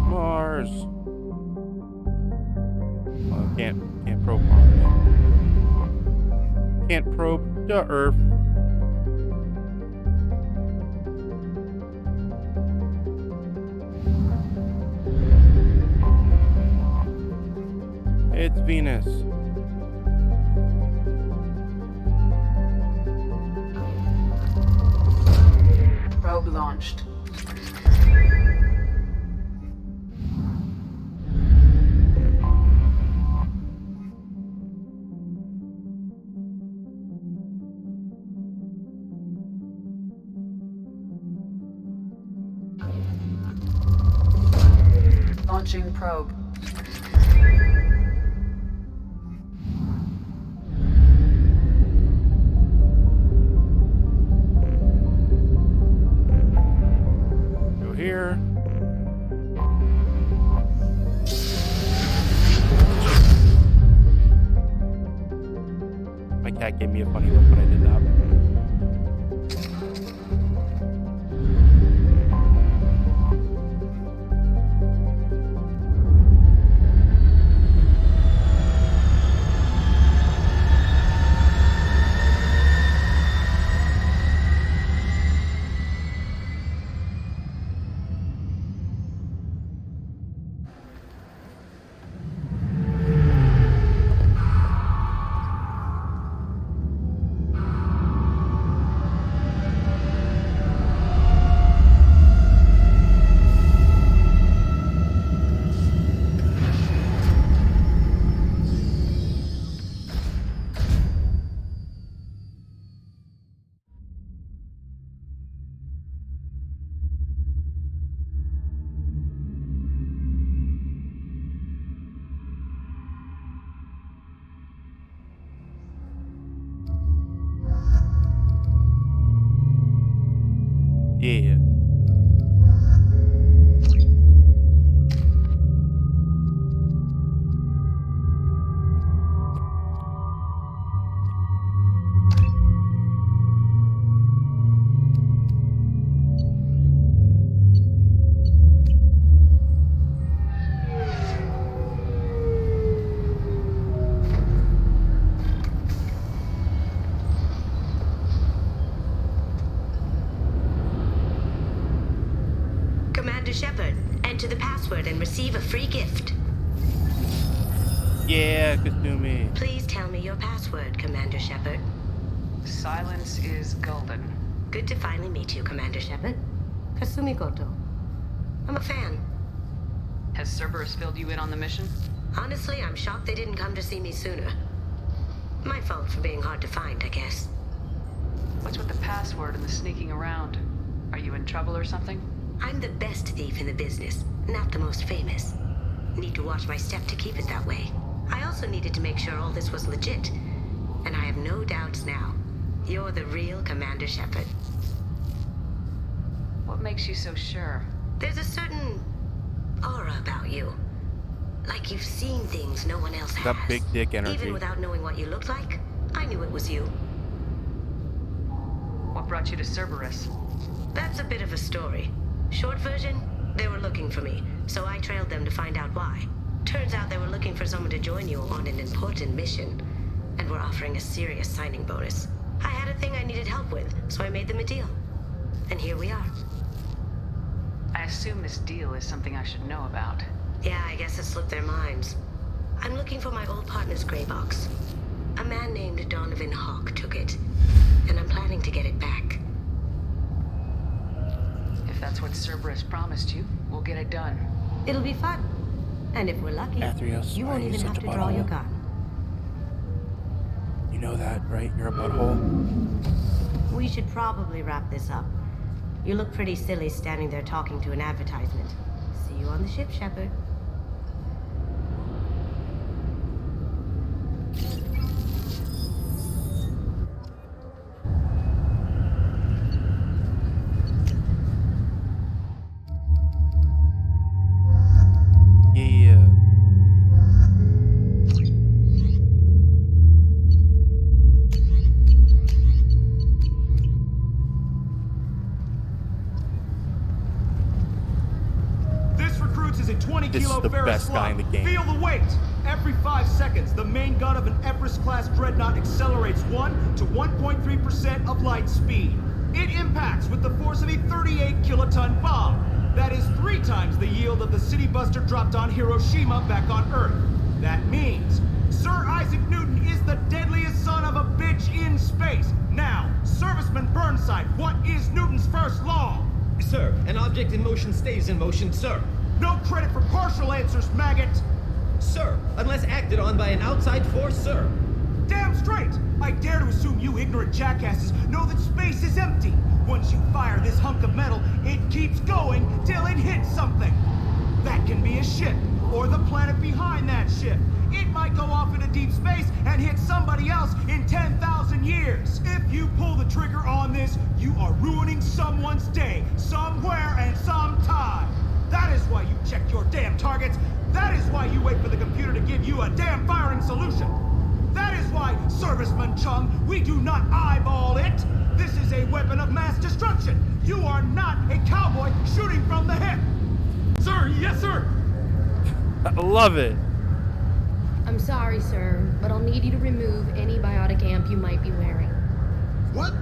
Mars. Well, can't probe Mars. Can't probe the Earth. It's Venus. Probe launched. Launching probe. Go here. My cat gave me a funny look when I did that. Yeah. Commander Shepard, enter the password and receive a free gift. Yeah, Kasumi. Please tell me your password, Commander Shepard. Silence is golden. Good to finally meet you, Commander Shepard. Kasumi Goto. I'm a fan. Has Cerberus filled you in on the mission? Honestly, I'm shocked they didn't come to see me sooner. My fault for being hard to find, I guess. What's with the password and the sneaking around? Are you in trouble or something? I'm the best thief in the business, not the most famous. Need to watch my step to keep it that way. I also needed to make sure all this was legit. And I have no doubts now. You're the real Commander Shepard. What makes you so sure? There's a certain aura about you. Like you've seen things no one else has. That big dick energy. Even without knowing what you looked like, I knew it was you. What brought you to Cerberus? That's a bit of a story. Short version, they were looking for me, so I trailed them to find out why. Turns out they were looking for someone to join you on an important mission, and were offering a serious signing bonus. I had a thing I needed help with, so I made them a deal. And here we are. I assume this deal is something I should know about. Yeah, I guess it slipped their minds. I'm looking for my old partner's gray box. A man named Donovan Hawk took it, and I'm planning to get it back. If that's what Cerberus promised you, we'll get it done. It'll be fun. And if we're lucky, Athreos, you why won't are you even such have a to draw your butthole? gun. You know that, right? You're a butthole. We should probably wrap this up. You look pretty silly standing there talking to an advertisement. See you on the ship, Shepard. Yeah. This recruits is a 20 This is kilo the Ferris best slug. guy in the game. Feel the weight. Every 5 seconds, the main gun of an Everest-class dreadnought accelerates 1 to 1.3% of light speed. It impacts with the force of a 38 kiloton bomb. That is 3 times the yield of the city buster dropped on Hiroshima back on Earth. That means Sir Isaac Newton is the deadliest son of a bitch in space. Now, Serviceman Burnside, what is Newton's first law? Sir, an object in motion stays in motion, sir. No credit for partial answers, maggot! Sir, unless acted on by an outside force, sir. Damn straight! I dare to assume you ignorant jackasses know that space is empty. Once you fire this hunk of metal, it keeps going till it hits something. That can be a ship, or the planet behind that ship. It might go off into deep space and hit somebody else in 10,000 years. If you pull the trigger on this, you are ruining someone's day, somewhere and sometime. That is why you check your damn targets. That is why you wait for the computer to give you a damn firing solution. That is why, Serviceman Chung, we do not eyeball it. This is a weapon of mass destruction. You are not a cowboy shooting from the hip. Sir, yes, sir. I love it. I'm sorry, sir, but I'll need you to remove any biotic amp you might be wearing. What?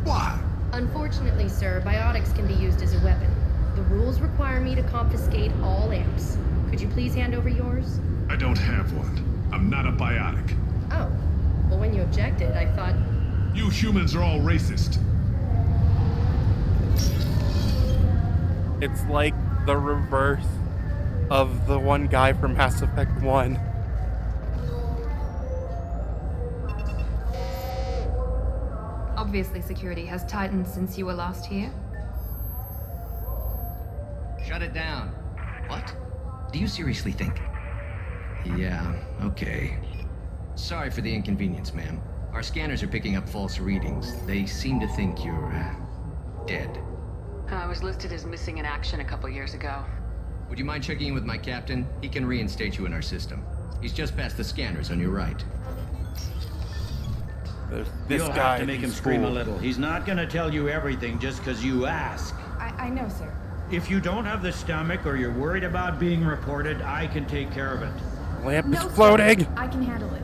Why? Unfortunately, sir, biotics can be used as a weapon. The rules require me to confiscate all amps. Could you please hand over yours? I don't have one. I'm not a biotic. Oh. Well, when you objected, I thought... You humans are all racist. It's like the reverse of the one guy from Mass Effect 1. Obviously, security has tightened since you were last here. Shut it down. What? Do you seriously think? Yeah, okay. Sorry for the inconvenience, ma'am. Our scanners are picking up false readings. They seem to think you're, dead. I was listed as missing in action a couple years ago. Would you mind checking in with my captain? He can reinstate you in our system. He's just past the scanners on your right. This You'll guy, have to make him he's scream cool. a little. He's not gonna tell you everything just because you ask. I know, sir. If you don't have the stomach or you're worried about being reported, I can take care of it. Lamp No, is sir. floating. I can handle it.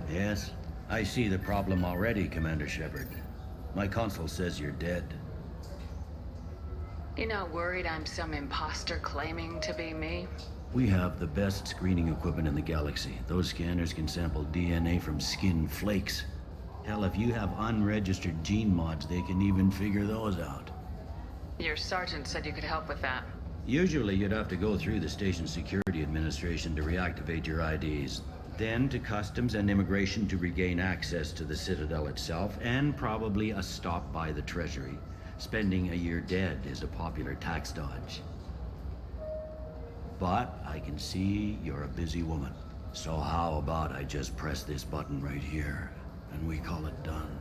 Yes, I see the problem already, Commander Shepard. My console says you're dead. You're not worried I'm some imposter claiming to be me? We have the best screening equipment in the galaxy. Those scanners can sample DNA from skin flakes. Hell, if you have unregistered gene mods, they can even figure those out. Your sergeant said you could help with that. Usually you'd have to go through the station security administration to reactivate your IDs. Then to customs and immigration to regain access to the Citadel itself, and probably a stop by the Treasury. Spending a year dead is a popular tax dodge. But I can see you're a busy woman. So how about I just press this button right here, and we call it done?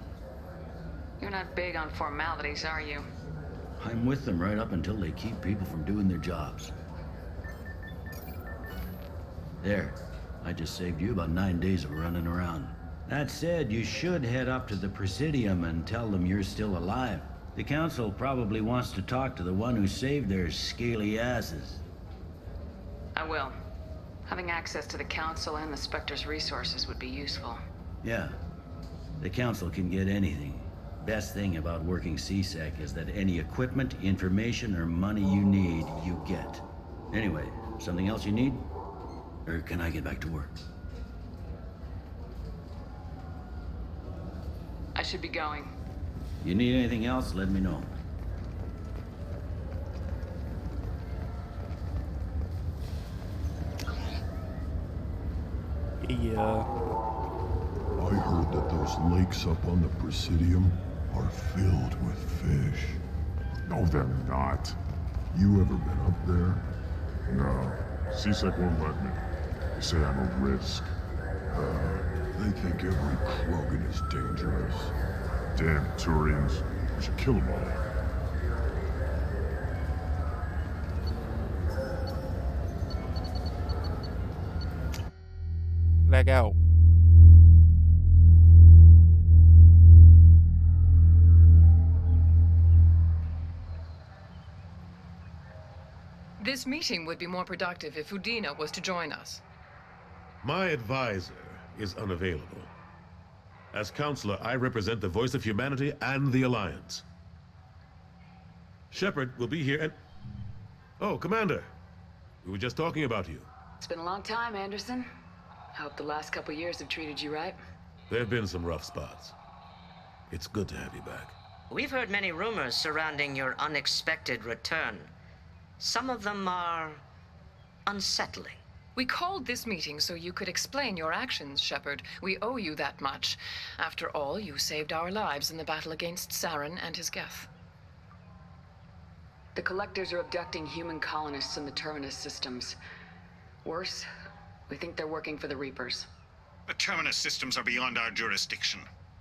You're not big on formalities, are you? I'm with them right up until they keep people from doing their jobs. There. I just saved you about 9 days of running around. That said, you should head up to the Presidium and tell them you're still alive. The Council probably wants to talk to the one who saved their scaly asses. I will. Having access to the Council and the Spectre's resources would be useful. Yeah. The Council can get anything. Best thing about working CSEC is that any equipment, information, or money you need, you get. Anyway, something else you need? Or can I get back to work? I should be going. You need anything else, let me know. Yeah. I heard that those lakes up on the Presidium are filled with fish. No, they're not. You ever been up there? No. CSEC won't let me. They say I'm a risk. They think every Krogan is dangerous. Damn Turians. We should kill them all. Leg out. This meeting would be more productive if Udina was to join us. My advisor is unavailable. As counselor, I represent the voice of humanity and the Alliance. Shepard will be here and... Oh, Commander. We were just talking about you. It's been a long time, Anderson. I hope the last couple years have treated you right. There have been some rough spots. It's good to have you back. We've heard many rumors surrounding your unexpected return. Some of them are unsettling. We called this meeting so you could explain your actions, Shepard. We owe you that much. After all, you saved our lives in the battle against Saren and his Geth. The Collectors are abducting human colonists in the Terminus systems. Worse, we think they're working for the Reapers. The Terminus systems are beyond our jurisdiction.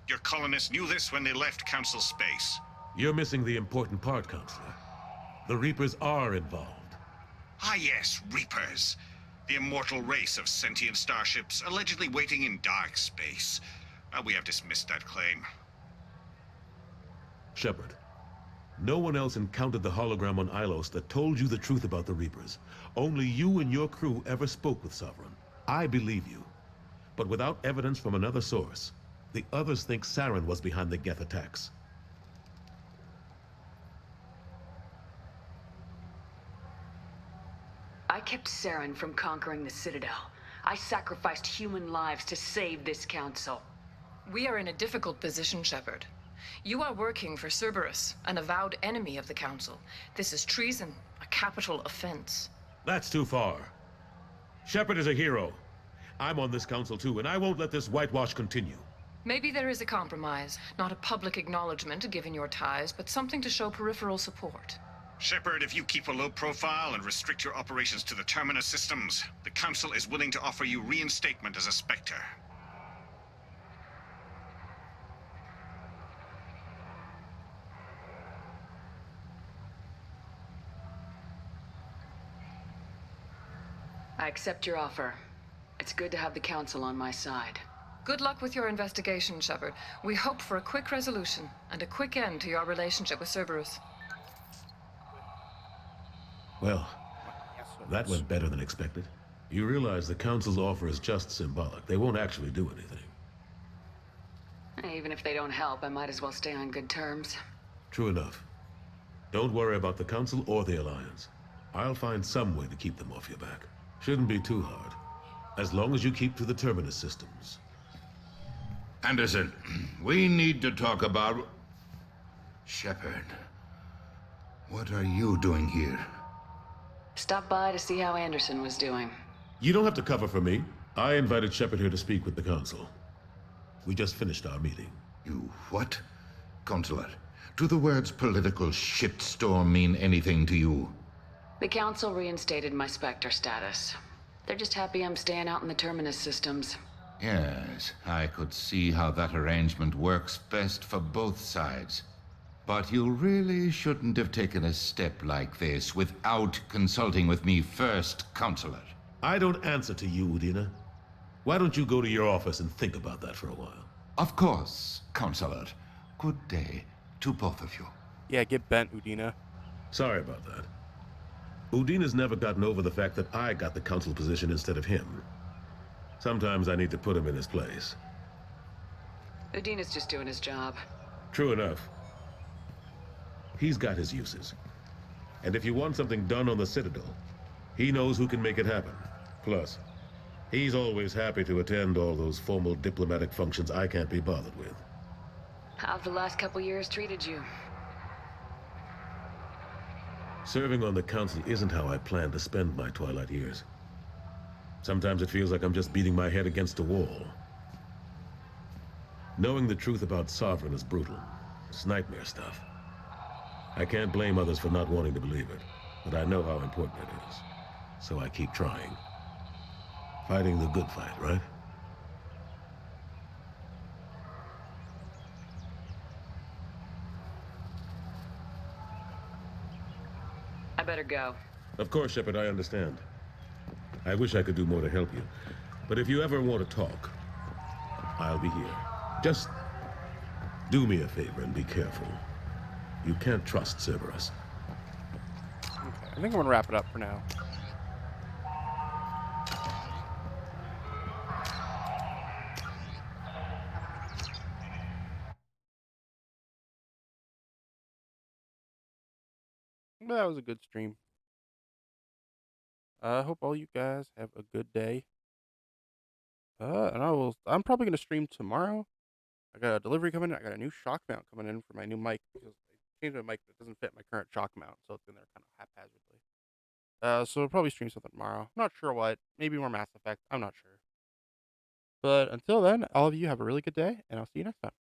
Your colonists knew this when they left Council space. You're missing the important part, Counselor. The Reapers are involved. Ah yes, Reapers. The immortal race of sentient starships allegedly waiting in dark space. We have dismissed that claim. Shepard, no one else encountered the hologram on Ilos that told you the truth about the Reapers. Only you and your crew ever spoke with Sovereign. I believe you. But without evidence from another source, the others think Saren was behind the Geth attacks. I kept Saren from conquering the Citadel. I sacrificed human lives to save this council. We are in a difficult position, Shepard. You are working for Cerberus, an avowed enemy of the Council. This is treason, a capital offense. That's too far. Shepard is a hero. I'm on this council too, and I won't let this whitewash continue. Maybe there is a compromise, not a public acknowledgement given your ties, but something to show peripheral support. Shepard, if you keep a low profile and restrict your operations to the Terminus systems, the Council is willing to offer you reinstatement as a Spectre. I accept your offer. It's good to have the Council on my side. Good luck with your investigation, Shepard. We hope for a quick resolution and a quick end to your relationship with Cerberus. Well, that went better than expected. You realize the Council's offer is just symbolic. They won't actually do anything. Even if they don't help, I might as well stay on good terms. True enough. Don't worry about the Council or the Alliance. I'll find some way to keep them off your back. Shouldn't be too hard. As long as you keep to the Terminus systems. Anderson, we need to talk about... Shepard. What are you doing here? Stop by to see how Anderson was doing. You don't have to cover for me. I invited Shepard here to speak with the Council. We just finished our meeting. You what? Consular, do the words political shitstorm mean anything to you? The Council reinstated my Spectre status. They're just happy I'm staying out in the Terminus systems. Yes, I could see how that arrangement works best for both sides. But you really shouldn't have taken a step like this without consulting with me first, Consular. I don't answer to you, Udina. Why don't you go to your office and think about that for a while? Of course, Consular. Good day to both of you. Yeah, get bent, Udina. Sorry about that. Udina's never gotten over the fact that I got the Council position instead of him. Sometimes I need to put him in his place. Udina's just doing his job. True enough. He's got his uses. And if you want something done on the Citadel, he knows who can make it happen. Plus, he's always happy to attend all those formal diplomatic functions I can't be bothered with. How've the last couple years treated you? Serving on the Council isn't how I plan to spend my twilight years. Sometimes it feels like I'm just beating my head against a wall. Knowing the truth about Sovereign is brutal. It's nightmare stuff. I can't blame others for not wanting to believe it, but I know how important it is. So I keep trying. Fighting the good fight, right? I better go. Of course, Shepard, I understand. I wish I could do more to help you. But if you ever want to talk, I'll be here. Just do me a favor and be careful. You can't trust Cerberus. Okay, I think I'm gonna wrap it up for now. That was a good stream. I hope all you guys have a good day. And I'm probably gonna stream tomorrow. I got a delivery coming in. I got a new shock mount coming in for my new mic because I changed my mic, but it doesn't fit my current shock mount, so it's in there kind of haphazardly. So I'll probably stream something tomorrow. I'm not sure what. Maybe more Mass Effect. I'm not sure. But until then, all of you have a really good day, and I'll see you next time.